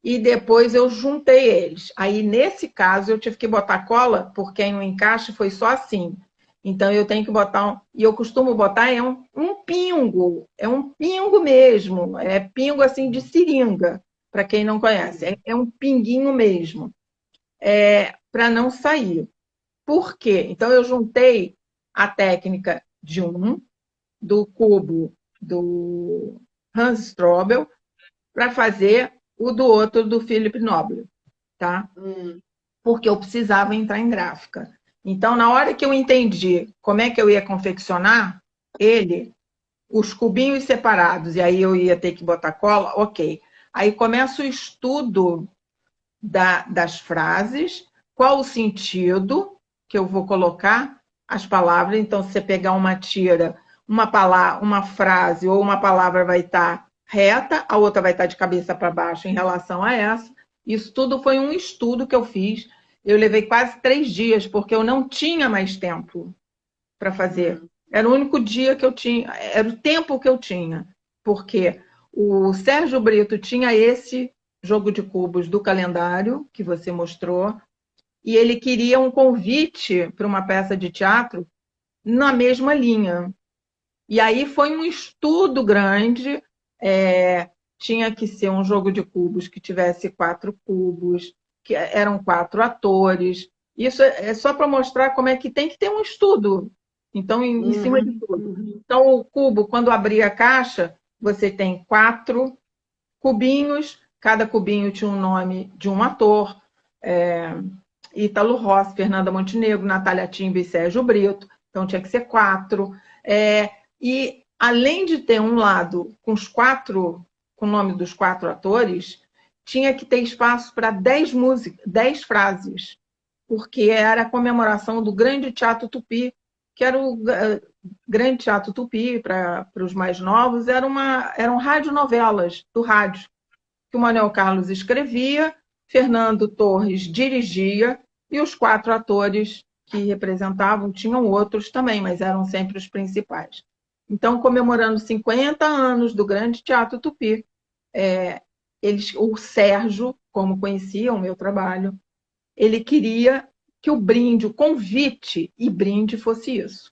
e depois eu juntei eles. Aí, nesse caso, eu tive que botar cola, porque o encaixe foi só assim. Então, eu tenho que botar e eu costumo botar pingo, é um pingo mesmo, é pingo assim de seringa, para quem não conhece, é um pinguinho mesmo, para não sair. Por quê? Então, eu juntei a técnica do cubo do Hans Strobel para fazer o do outro do Philip Noble, tá? Porque eu precisava entrar em gráfica. Então, na hora que eu entendi como é que eu ia confeccionar ele, os cubinhos separados, e aí eu ia ter que botar cola, ok. Aí começa o estudo das frases, qual o sentido que eu vou colocar as palavras. Então, se você pegar uma tira, uma palavra, uma frase ou uma palavra vai estar reta, a outra vai estar de cabeça para baixo em relação a essa. Isso tudo foi um estudo que eu fiz. Eu levei quase 3 dias, porque eu não tinha mais tempo para fazer. Era o único dia que eu tinha, era o tempo que eu tinha, porque o Sérgio Brito tinha esse jogo de cubos do calendário que você mostrou, e ele queria um convite para uma peça de teatro na mesma linha. E aí foi um estudo grande, tinha que ser um jogo de cubos que tivesse 4 cubos, que eram 4 atores. Isso é só para mostrar como é que tem que ter um estudo. Então, em cima de tudo. Então, o cubo, quando abrir a caixa, você tem 4 cubinhos, cada cubinho tinha um nome de um ator, Ítalo Rossi, Fernanda Montenegro, Natália Timba e Sérgio Brito, então tinha que ser 4. E além de ter um lado com com o nome dos 4 atores, tinha que ter espaço para 10 músicas, 10 frases, porque era a comemoração do Grande Teatro Tupi, que era o Grande Teatro Tupi, para os mais novos, eram radionovelas do rádio, que o Manuel Carlos escrevia, Fernando Torres dirigia, e os 4 atores que representavam tinham outros também, mas eram sempre os principais. Então, comemorando 50 anos do Grande Teatro Tupi, o Sérgio, como conhecia o meu trabalho, ele queria que o brinde, o convite e brinde fosse isso,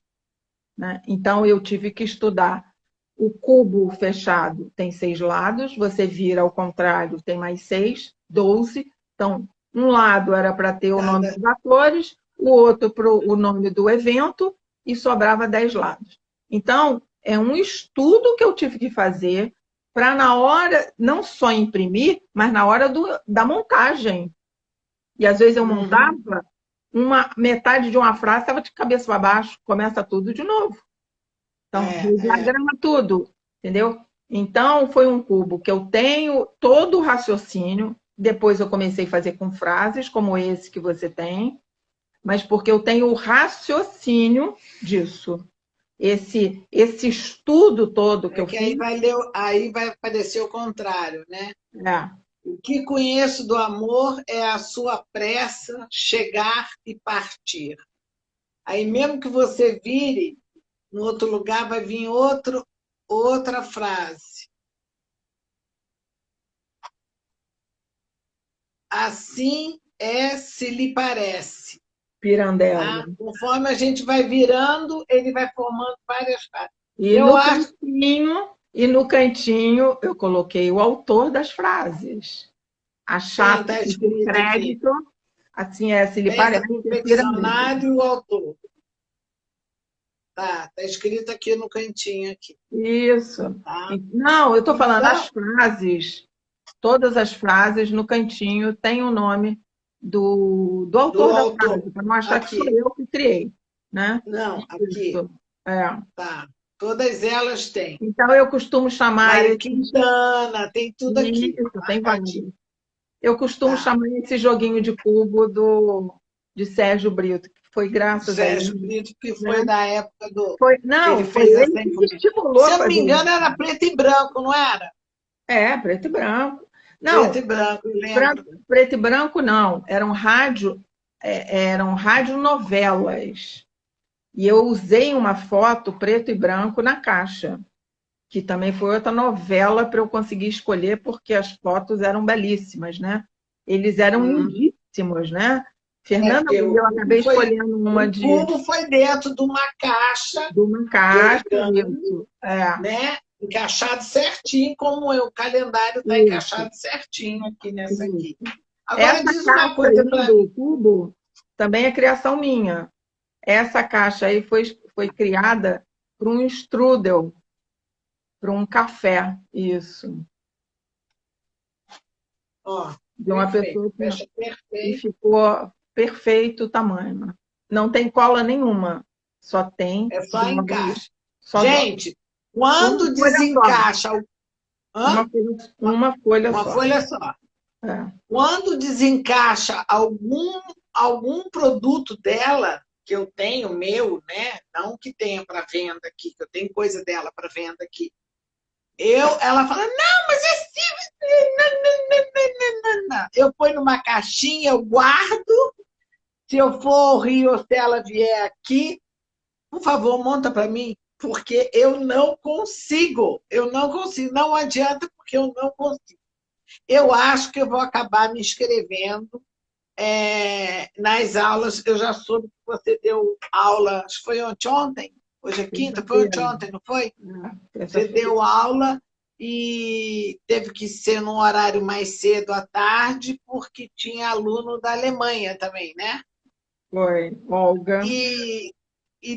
né? Então, eu tive que estudar. O cubo fechado tem 6 lados, você vira ao contrário, tem mais 6, 12. Então, um lado era para ter o nome dos atores, o outro para o nome do evento, e sobrava 10 lados. Então, é um estudo que eu tive que fazer para, na hora, não só imprimir, mas na hora da montagem. E às vezes eu montava metade de uma frase, estava de cabeça para baixo, começa tudo de novo. Então, diagrama tudo, entendeu? Então, foi um cubo que eu tenho todo o raciocínio. Depois eu comecei a fazer com frases, como esse que você tem, mas porque eu tenho o raciocínio disso. Esse estudo todo que eu que fiz. aí vai aparecer o contrário, né? É. O que conheço do amor é a sua pressa, chegar e partir. Aí mesmo que você vire, no outro lugar vai vir outra frase. Assim é se lhe parece. Pirandello. Tá? Conforme a gente vai virando, ele vai formando várias frases. E no cantinho eu coloquei o autor das frases. A Tem, chata tá e com escrito aqui. crédito, assim é, se lhe Pensa, parece, piramide. confeccionário e o autor. Tá escrito aqui no cantinho aqui, Isso. tá? Não, eu estou falando as Então, frases, todas as frases no cantinho tem o nome do do autor da autor, frase, para mostrar que sou aqui. eu que criei, né? Não, aqui, Isso. É. tá. Todas elas têm. Então eu costumo chamar Mário esse, Quintana, tem tudo aqui, isso, tem marcadinho. vários. Eu costumo Tá. chamar esse joguinho de cubo de Sérgio Brito, que foi graças a Sérgio ele, Brito, que né? foi da época do Foi, que ele não, foi fez ele essa que me influência. estimulou Se a eu não me fazer engano, isso. era preto e branco, não era? É, preto e branco. Preto Não, e branco, eu lembro. preto e branco não, eram radionovelas. E eu usei uma foto preto e branco na caixa, que também foi outra novela para eu conseguir escolher, porque as fotos eram belíssimas, né? Eles eram Hum. lindíssimos, né? É, Fernanda, porque eu acabei escolhendo uma o cubo foi dentro de uma caixa de uma de caixa, origami, isso, é, né? Encaixado certinho, como o calendário está isso, encaixado certinho aqui nessa isso. aqui. Agora Essa diz uma caixa coisa aí para do cubo também é criação minha. Essa caixa aí foi criada para um strudel, para um café, isso. ó, De uma perfeito, pessoa fecha e perfeito. ficou perfeito o tamanho. Não tem cola nenhuma, só tem É só dobra, encaixe. só dobra. Gente, Uma quando folha só, desencaixa, hã? uma folha Uma só. folha só. É, Quando desencaixa algum produto dela, que eu tenho meu, né? Não que tenha para venda aqui, que eu tenho coisa dela para venda aqui. Ela fala, não, mas esse. Eu ponho numa caixinha, eu guardo. Se eu for ao Rio ou se ela vier aqui, por favor, monta para mim, porque eu não consigo. Eu não consigo. Não adianta, porque eu não consigo. Eu acho que eu vou acabar me inscrevendo nas aulas. Eu já soube que você deu aula, acho que foi ontem? Hoje é quinta? Foi terça-feira. ontem, não foi? Você Terça-feira. deu aula e teve que ser num horário mais cedo à tarde, porque tinha aluno da Alemanha também, né? Foi, Olga. E,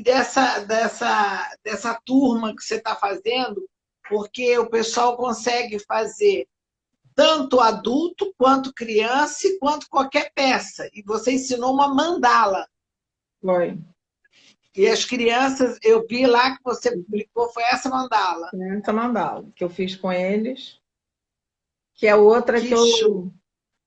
dessa turma que você está fazendo, porque o pessoal consegue fazer tanto adulto, quanto criança, quanto qualquer peça. E você ensinou uma mandala. Foi. E as crianças, eu vi lá que você publicou, foi essa mandala. Essa mandala que eu fiz com eles, que é outra Que show!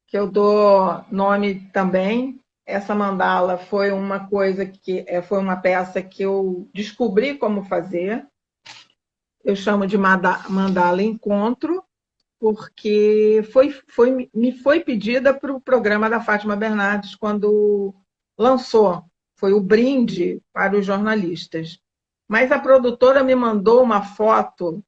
que eu dou nome também. Essa mandala foi uma coisa que foi uma peça que eu descobri como fazer. Eu chamo de mandala encontro, porque me foi pedida para o programa da Fátima Bernardes quando lançou. Foi o brinde para os jornalistas. Mas a produtora me mandou uma foto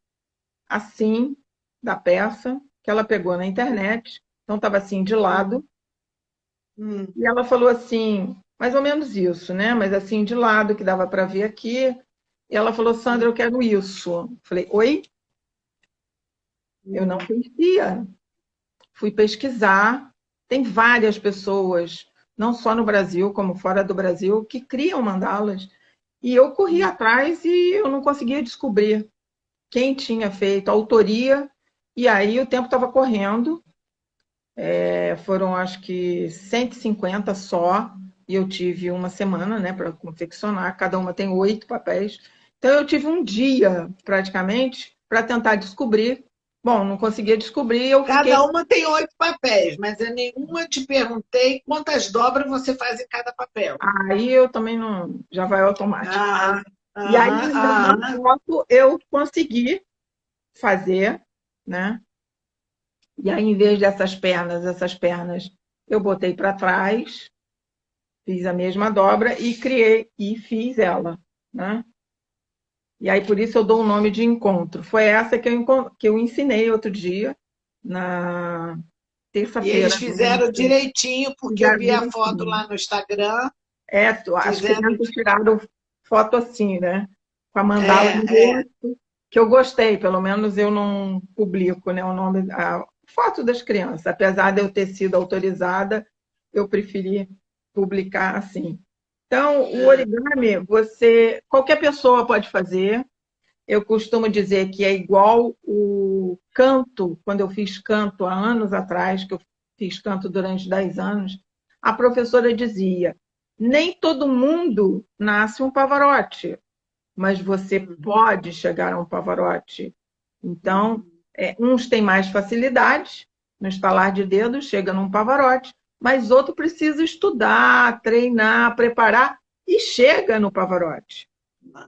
assim da peça, que ela pegou na internet, então estava assim de lado, Hum. e ela falou assim, mais ou menos isso, né? Mas assim de lado, que dava para ver aqui. E ela falou, Sandra, eu quero isso. Falei, oi? Eu não conhecia. Fui pesquisar. Tem várias pessoas, não só no Brasil, como fora do Brasil, que criam mandalas. E eu corri atrás e eu não conseguia descobrir quem tinha feito, a autoria. E aí o tempo estava correndo. Foram acho que 150 só, e eu tive uma semana, né, para confeccionar, cada uma tem 8 papéis. Então eu tive um dia, praticamente, para tentar descobrir. Bom, não conseguia descobrir, eu fiquei. Cada uma tem 8 papéis, mas eu nenhuma te perguntei quantas dobras você faz em cada papel. Aí eu também não. Já vai automático. Aham, E aí, aham, na aham. foto, eu consegui fazer, né? E aí, em vez essas pernas, eu botei para trás, fiz a mesma dobra e criei e fiz ela, né? E aí por isso eu dou o nome de encontro. Foi essa que eu ensinei outro dia, na E terça-feira. eles fizeram direitinho, porque eu Fizeram vi a foto direitinho. lá no Instagram. As Fizeram. crianças tiraram foto assim, né? Com a mandala É, no é. rosto, que eu gostei, pelo menos eu não publico, né? O nome, foto das crianças. Apesar de eu ter sido autorizada, eu preferi publicar assim. Então, o Ah, origami, qualquer pessoa pode fazer. Eu costumo dizer que é igual o canto, quando eu fiz canto há anos atrás, que eu fiz canto durante 10 anos, a professora dizia: nem todo mundo nasce um Pavarotti, mas você pode chegar a um Pavarotti. Então, uhum. uns têm mais facilidade, no estalar de dedos, chega num Pavarotti, mas outro precisa estudar, treinar, preparar e chega no Pavarotti,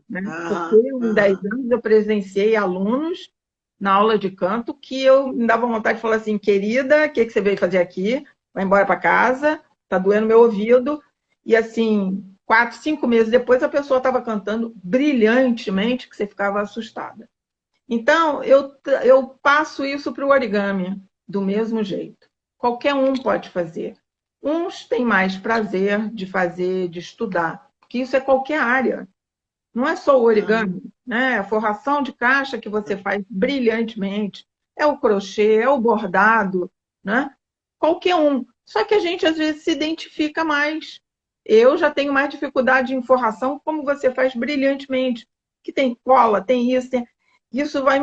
né? Porque Aham, em 10 aham. anos eu presenciei alunos na aula de canto que eu me dava vontade de falar assim: querida, o que você veio fazer aqui? Vai embora para casa, tá doendo meu ouvido. E assim, 4, 5 meses depois a pessoa estava cantando brilhantemente, que você ficava assustada. Então, eu passo isso para o origami do mesmo jeito. Qualquer um pode fazer. Uns têm mais prazer de fazer, de estudar, porque isso é qualquer área. Não é só o Aham. origami, né? A forração de caixa que você faz brilhantemente, é o crochê, é o bordado, né? Qualquer um. Só que a gente às vezes se identifica mais. Eu já tenho mais dificuldade em forração, como você faz brilhantemente. Que tem cola, tem isso, isso vai.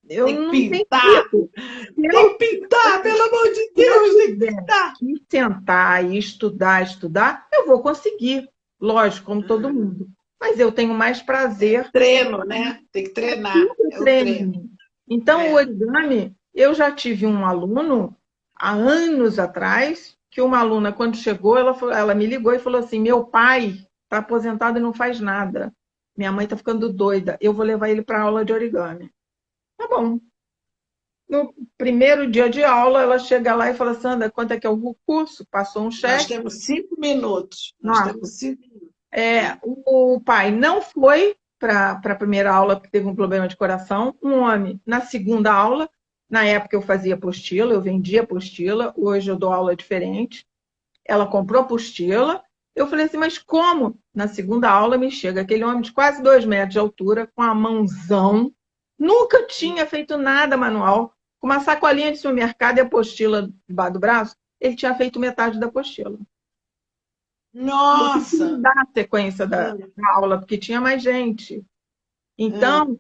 Eu Tem que não tenho pintar, jeito. Se tem que eu, pintar, pelo amor de se eu Deus, tem que tiver pintar. que sentar e estudar, eu vou conseguir. Lógico, como todo Aham. mundo. Mas eu tenho mais É prazer. treino, né? Tem que É treinar, tudo é o treino. treino. Então, o É. origami, eu já tive um aluno, há anos atrás, que uma aluna, quando chegou, ela me ligou e falou assim: meu pai está aposentado e não faz nada. Minha mãe está ficando doida. Eu vou levar ele para aula de origami. Tá bom. No primeiro dia de aula, ela chega lá e fala: Sandra, quanto é que é o curso? Passou um Nós cheque. temos 5 minutos. Nós Nossa, temos 5 minutos. o pai não foi para a primeira aula porque teve um problema de coração. Um homem na segunda aula. Na época eu fazia apostila, eu vendia apostila. Hoje eu dou aula diferente. Ela comprou apostila. Eu falei assim, mas como? Na segunda aula me chega aquele homem de quase 2 metros de altura, com a mãozão. Nunca tinha feito nada manual. Com uma sacolinha de supermercado e apostila debaixo do braço. Ele tinha feito metade da apostila. E eu tive que Nossa! mudar a sequência Hum, da aula, porque tinha mais gente. hum, Então,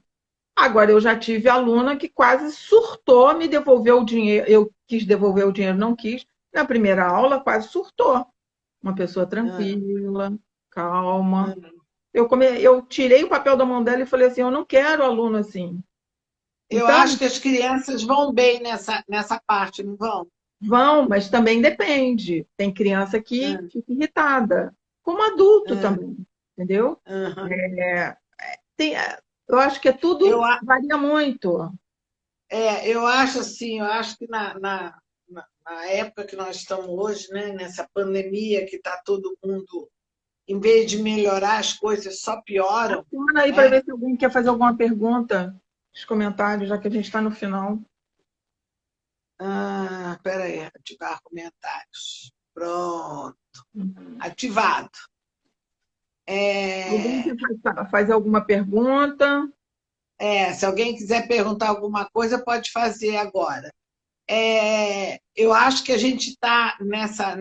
agora eu já tive aluna que quase surtou, me devolveu o dinheiro. Eu quis devolver o dinheiro, não quis. Na primeira aula, quase surtou. Uma pessoa hum, tranquila, calma. hum. Eu tirei o papel da mão dela e falei assim: eu não quero aluno assim. Eu Então, acho que as crianças vão bem nessa parte, não vão? vão, mas também depende. Tem criança que Hum, fica irritada, como adulto hum, também, entendeu? uhum. Tem, eu acho que é Eu, tudo varia muito. eu acho assim, eu acho que na época que nós estamos hoje, né, nessa pandemia que está todo mundo, em vez de melhorar as coisas, só pioram, Manda aí para né? ver se alguém quer fazer alguma pergunta nos comentários, já que a gente está no final. Ah, peraí, ativar comentários. Pronto, ativado. Alguém É, quer fazer alguma pergunta? se alguém quiser perguntar alguma coisa, pode fazer agora. Eu acho que a gente está nessa.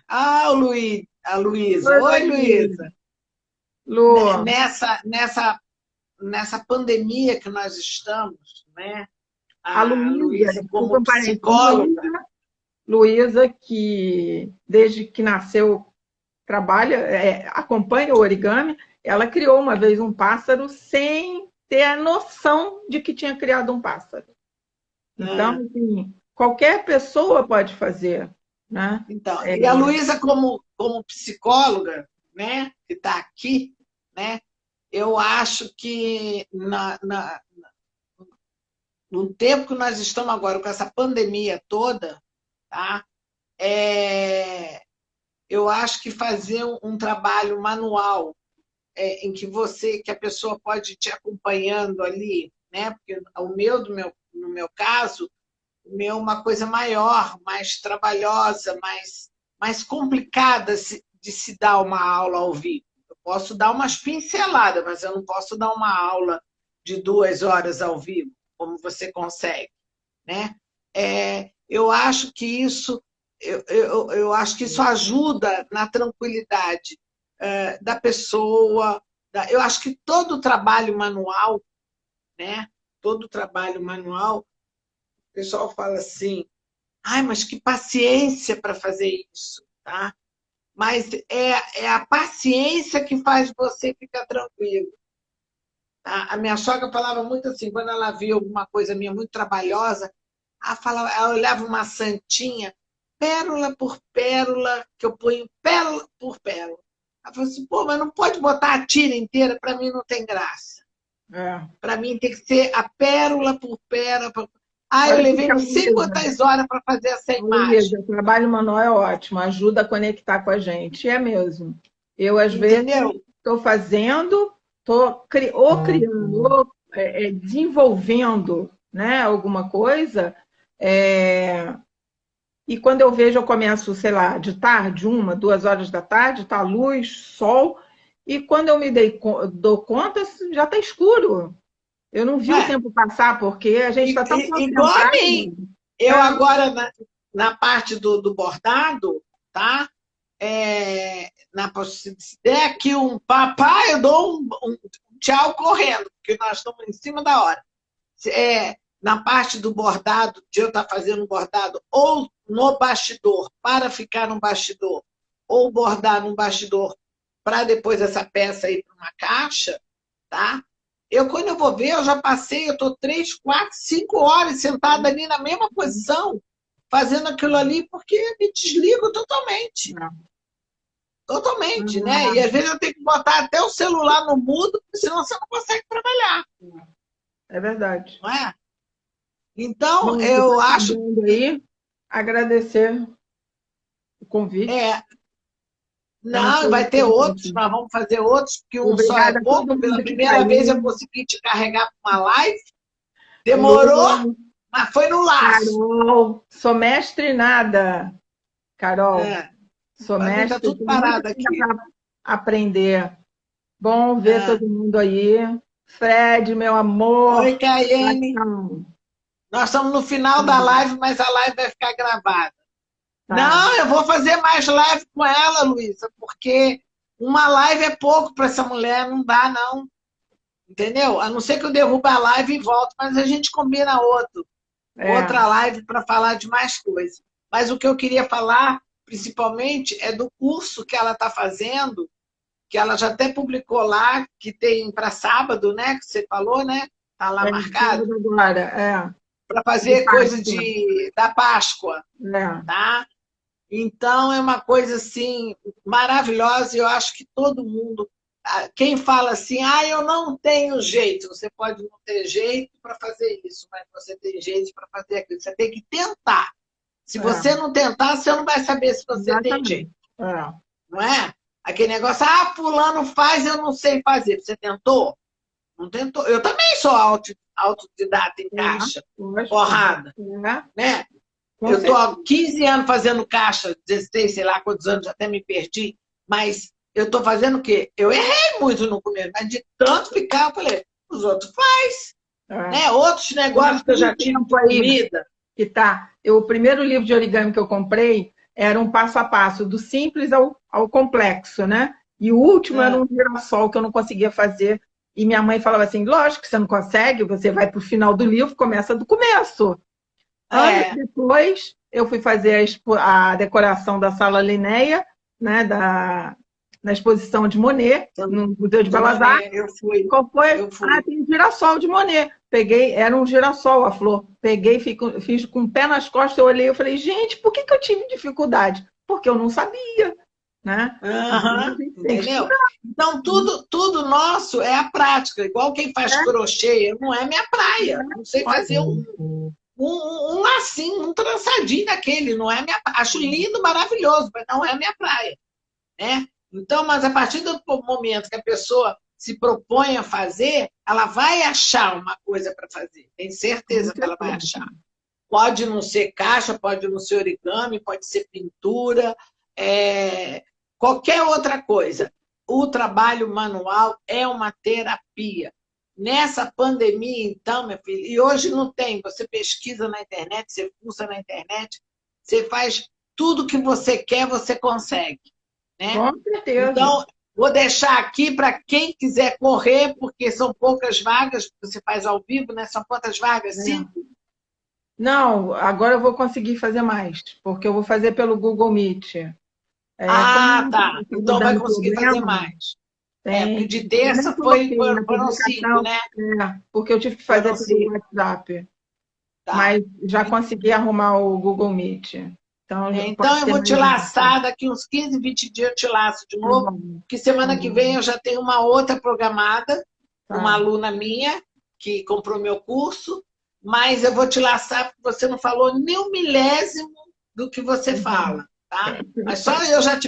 Ah, a Luísa. Oi, Oi, Luiz. Luísa. Lu, Nessa pandemia que nós estamos, né? a A Luísa, Luísa, desculpa como um parênteses, psicóloga, Luísa, que desde que nasceu trabalha, acompanha o origami, ela criou uma vez um pássaro sem ter a noção de que tinha criado um pássaro. Então, ah, assim, qualquer pessoa pode fazer, né? então, É, e a Luísa, como psicóloga, né, que está aqui, né, eu acho que no tempo que nós estamos agora, com essa pandemia toda, tá, é, eu acho que fazer um trabalho manual em que a pessoa pode ir te acompanhando ali, né? Porque no meu caso, o meu é uma coisa maior, mais trabalhosa, mais complicada de se dar uma aula ao vivo. Eu posso dar umas pinceladas, mas eu não posso dar uma aula de 2 horas ao vivo, como você consegue. né? Eu acho que isso eu acho que isso ajuda na tranquilidade da pessoa. Eu acho que todo o trabalho manual, né? Todo o trabalho manual, o pessoal fala assim, ai, mas que paciência para fazer isso, tá? Mas é a paciência que faz você ficar tranquilo. Tá? A minha sogra falava muito assim, quando ela via alguma coisa minha muito trabalhosa, ela olhava uma santinha, pérola por pérola, que eu ponho pérola por pérola. Ela falou assim, pô, mas não pode botar a tira inteira, para mim não tem graça. É. Para mim tem que ser a pérola por pérola. Ah, eu Olha levei que não sei Luísa, quantas horas para fazer essa imagem. Luísa, o trabalho manual é ótimo, ajuda a conectar com a gente, é mesmo. Eu, às vezes, Entendeu? estou fazendo, estou ou criando, ou desenvolvendo, né, alguma coisa, é, e quando eu vejo, eu começo, sei lá, de tarde, 1, 2 horas da tarde, tá luz, sol, e quando eu dou conta, já está escuro. Eu não vi o É, tempo passar, porque a gente está tão igual a concentrado. mim. Eu É, agora, na parte do bordado, tá? Se der aqui um papai, eu dou um tchau correndo, porque nós estamos em cima da hora. Na parte do bordado, de eu estar fazendo bordado, ou no bastidor, para ficar no bastidor, ou bordar no bastidor para depois essa peça ir para uma caixa, tá? Quando eu vou ver, eu já passei, eu estou 3, 4, 5 horas sentada ali na mesma posição, fazendo aquilo ali, porque me desligo totalmente. Totalmente, né? E às vezes eu tenho que botar até o celular no mudo, senão você não consegue trabalhar, é verdade. não é? Então, Bom, você está eu acho acabando que aí, agradecer o convite. é, É um não, vai ter outros, prazer. nós vamos fazer outros, porque um só é Obrigada a pouco. todo Pela mundo que está primeira vez eu aí. consegui te carregar para uma live, demorou, Lu, mas foi no laço. Carol, sou mestre em nada. Carol, É, sou para mim está mestre, tudo tem muita parado coisa aqui. para aprender. Bom ver É. todo mundo aí. Fred, meu amor. Oi, Caiane. Coração. Nós estamos no final da live, mas a live vai ficar gravada. Tá. Não, eu vou fazer mais live com ela, Luísa, porque uma live é pouco para essa mulher, não dá, não. Entendeu? A não ser que eu derrube a live e volto, mas a gente combina É. outra live para falar de mais coisas. Mas o que eu queria falar, principalmente, é do curso que ela está fazendo, que ela já até publicou lá, que tem para sábado, né? Que você falou, né? Está lá marcado, Sábado agora. É. para De fazer coisa Páscoa. da Páscoa, É. tá? Então, é uma coisa assim maravilhosa e eu acho que todo mundo. Quem fala assim, eu não tenho jeito, você pode não ter jeito para fazer isso, mas você tem jeito para fazer aquilo. Você tem que tentar. Se você É. não tentar, você não vai saber se você tem jeito, Exatamente. É. não é? Aquele negócio, fulano faz, eu não sei fazer. Você tentou? Não tentou. Eu também sou autodidata em É. caixa, Lógico. porrada, É. né? Com Eu estou certeza. há 15 anos fazendo caixa, 16, sei lá quantos anos, até me perdi, mas eu estou fazendo o quê? Eu errei muito no começo, mas de tanto ficar, eu falei, os outros faz, É. né? Outros negócios que eu já Tem tive tempo de aí comida. que tá. O primeiro livro de origami que eu comprei era um passo a passo, do simples ao complexo, né? E o último era Ah, um girassol que eu não conseguia fazer. E minha mãe falava assim: lógico que você não consegue, você vai para o final do livro, começa do começo. Anos é, depois, eu fui fazer a decoração da Sala Linéia, né, na exposição de Monet, no Museu de de Belas Artes. maneira, eu fui, Qual foi? eu fui. Tem um girassol de Monet. Peguei, era um girassol a flor. Peguei, fiz com o pé nas costas, eu olhei e falei, gente, por que eu tive dificuldade? Porque eu não sabia, né? Então, a Uhum, gente tem que entendeu? estudar. Então, tudo nosso é a prática. Igual quem faz crochê, não é minha praia. Não sei fazer um lacinho, um trançadinho daquele, não é minha. Acho lindo, maravilhoso, mas não é minha praia, né? Então, mas a partir do momento que a pessoa se propõe a fazer, ela vai achar uma coisa para fazer. Tem certeza que ela vai achar. Pode não ser caixa, pode não ser origami, pode ser pintura, qualquer outra coisa. O trabalho manual é uma terapia. Nessa pandemia, então, minha filha, e hoje não tem, você pesquisa na internet, você fuça na internet, você faz tudo que você quer, você consegue, né? Com certeza. Então, vou deixar aqui para quem quiser correr, porque são poucas vagas, você faz ao vivo, né? São quantas vagas? É. 5? Não, agora eu vou conseguir fazer mais, porque eu vou fazer pelo Google Meet. Ah, Como tá. está Então vai dando conseguir fazer problema, mais. É, porque de eu nem terça coloquei na foram 5, publicação, né? porque eu tive que fazer Foram pelo 5. WhatsApp, Tá. mas já consegui arrumar o Google Meet. Então, Então, pode eu ser vou te mais gente. laçar, daqui uns 15, 20 dias eu te laço de Tá novo, bom, porque tá semana que bom, vem eu já tenho uma outra programada, uma tá. aluna minha, que comprou meu curso, mas eu vou te laçar, porque você não falou nem um milésimo do que você fala, tá? Mas só eu já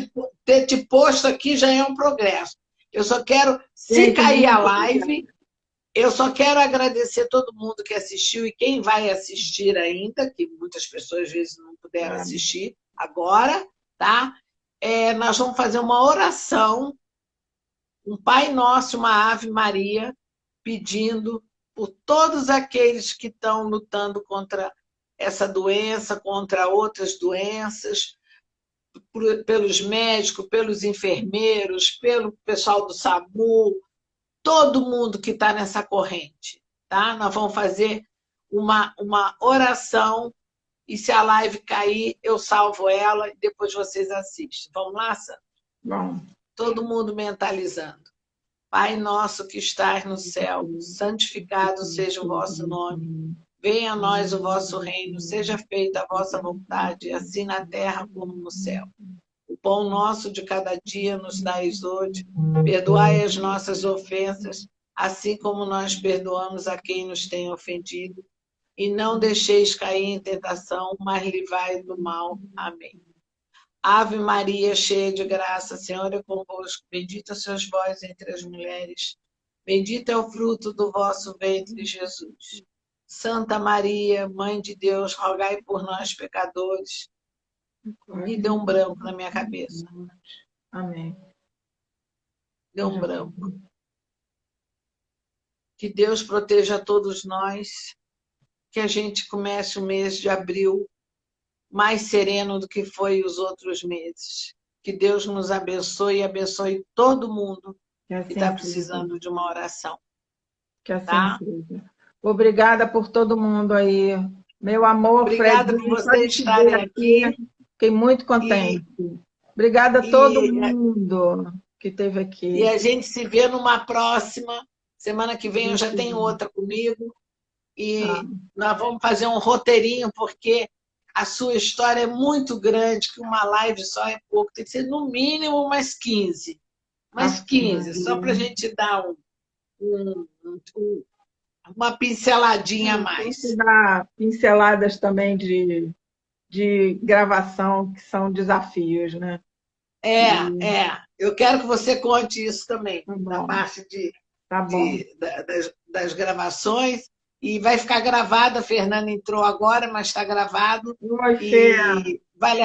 ter te posto aqui já é um progresso. Eu só quero, se Gente, cair a muito obrigada. live, eu só quero agradecer todo mundo que assistiu e quem vai assistir ainda, que muitas pessoas às vezes não puderam Tá, assistir agora, tá? Nós vamos fazer uma oração, um Pai Nosso, uma Ave Maria, pedindo por todos aqueles que estão lutando contra essa doença, contra outras doenças, pelos médicos, pelos enfermeiros, pelo pessoal do SAMU, todo mundo que está nessa corrente, tá? Nós vamos fazer uma oração e se a live cair, eu salvo ela e depois vocês assistem. Vamos lá, Sandra? bom. Todo mundo mentalizando. Pai nosso que estás no céu, santificado seja o vosso nome. Venha a nós o vosso reino, seja feita a vossa vontade, assim na terra como no céu. O pão nosso de cada dia nos dais hoje. Perdoai as nossas ofensas, assim como nós perdoamos a quem nos tem ofendido. E não deixeis cair em tentação, mas livrai do mal. Amém. Ave Maria, cheia de graça, Senhor é convosco. Bendita sois vós entre as mulheres. Bendito é o fruto do vosso ventre, Jesus. Santa Maria, Mãe de Deus, rogai por nós, pecadores. E deu um branco na minha cabeça. Amém. Deu um branco. Que Deus proteja todos nós, que a gente comece o mês de abril mais sereno do que foi os outros meses. Que Deus nos abençoe e abençoe todo mundo Que que está assim seja. precisando de uma oração. Que assim Tá? seja. Obrigada por todo mundo aí. Meu amor, Obrigada por Fredinho, só de vocês te ver estarem aqui, aqui. fiquei muito E, contente. Obrigada a todo e, mundo que esteve e aqui. a gente se vê numa próxima. Semana que vem eu já tenho outra comigo. Tá. E nós vamos fazer um roteirinho, porque a sua história é muito grande, que uma live só é pouco. Tem que ser no mínimo umas 15. Umas Ave 15, só para a Maria. gente dar uma pinceladinha a Posso mais. dar pinceladas também de gravação, que são desafios, né? E, Eu quero que você conte isso também, tá da bom, parte tá bom. das gravações. E vai ficar gravado, a Fernanda entrou agora, mas está gravado Oi, Fê. e vale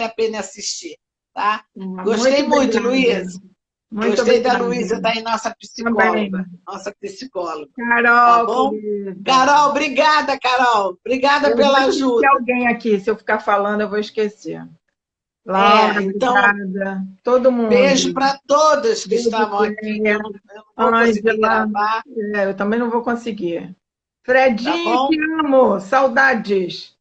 a pena assistir. Tá? Muito Gostei muito, obrigada. Luísa. Muito Gostei da obrigada. Luísa, daí nossa Também. psicóloga. Nossa psicóloga. Tá Carol, bom? querida. Carol, obrigada, Carol. Obrigada Eu vou pela esquecer ajuda. alguém aqui. Se eu ficar falando, eu vou esquecer. Laura, Então, obrigada. Todo beijo mundo. para todas que Beijo, estavam aqui, que Cléia, eu não vou conseguir Ângela. gravar, Eu também não vou conseguir. tá Fredinho, bom? te amo. Saudades.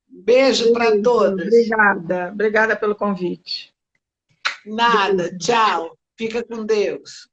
Beijo para Beijo. todas. Obrigada. Obrigada pelo convite. Nada, Beijo. tchau. Fica com Deus.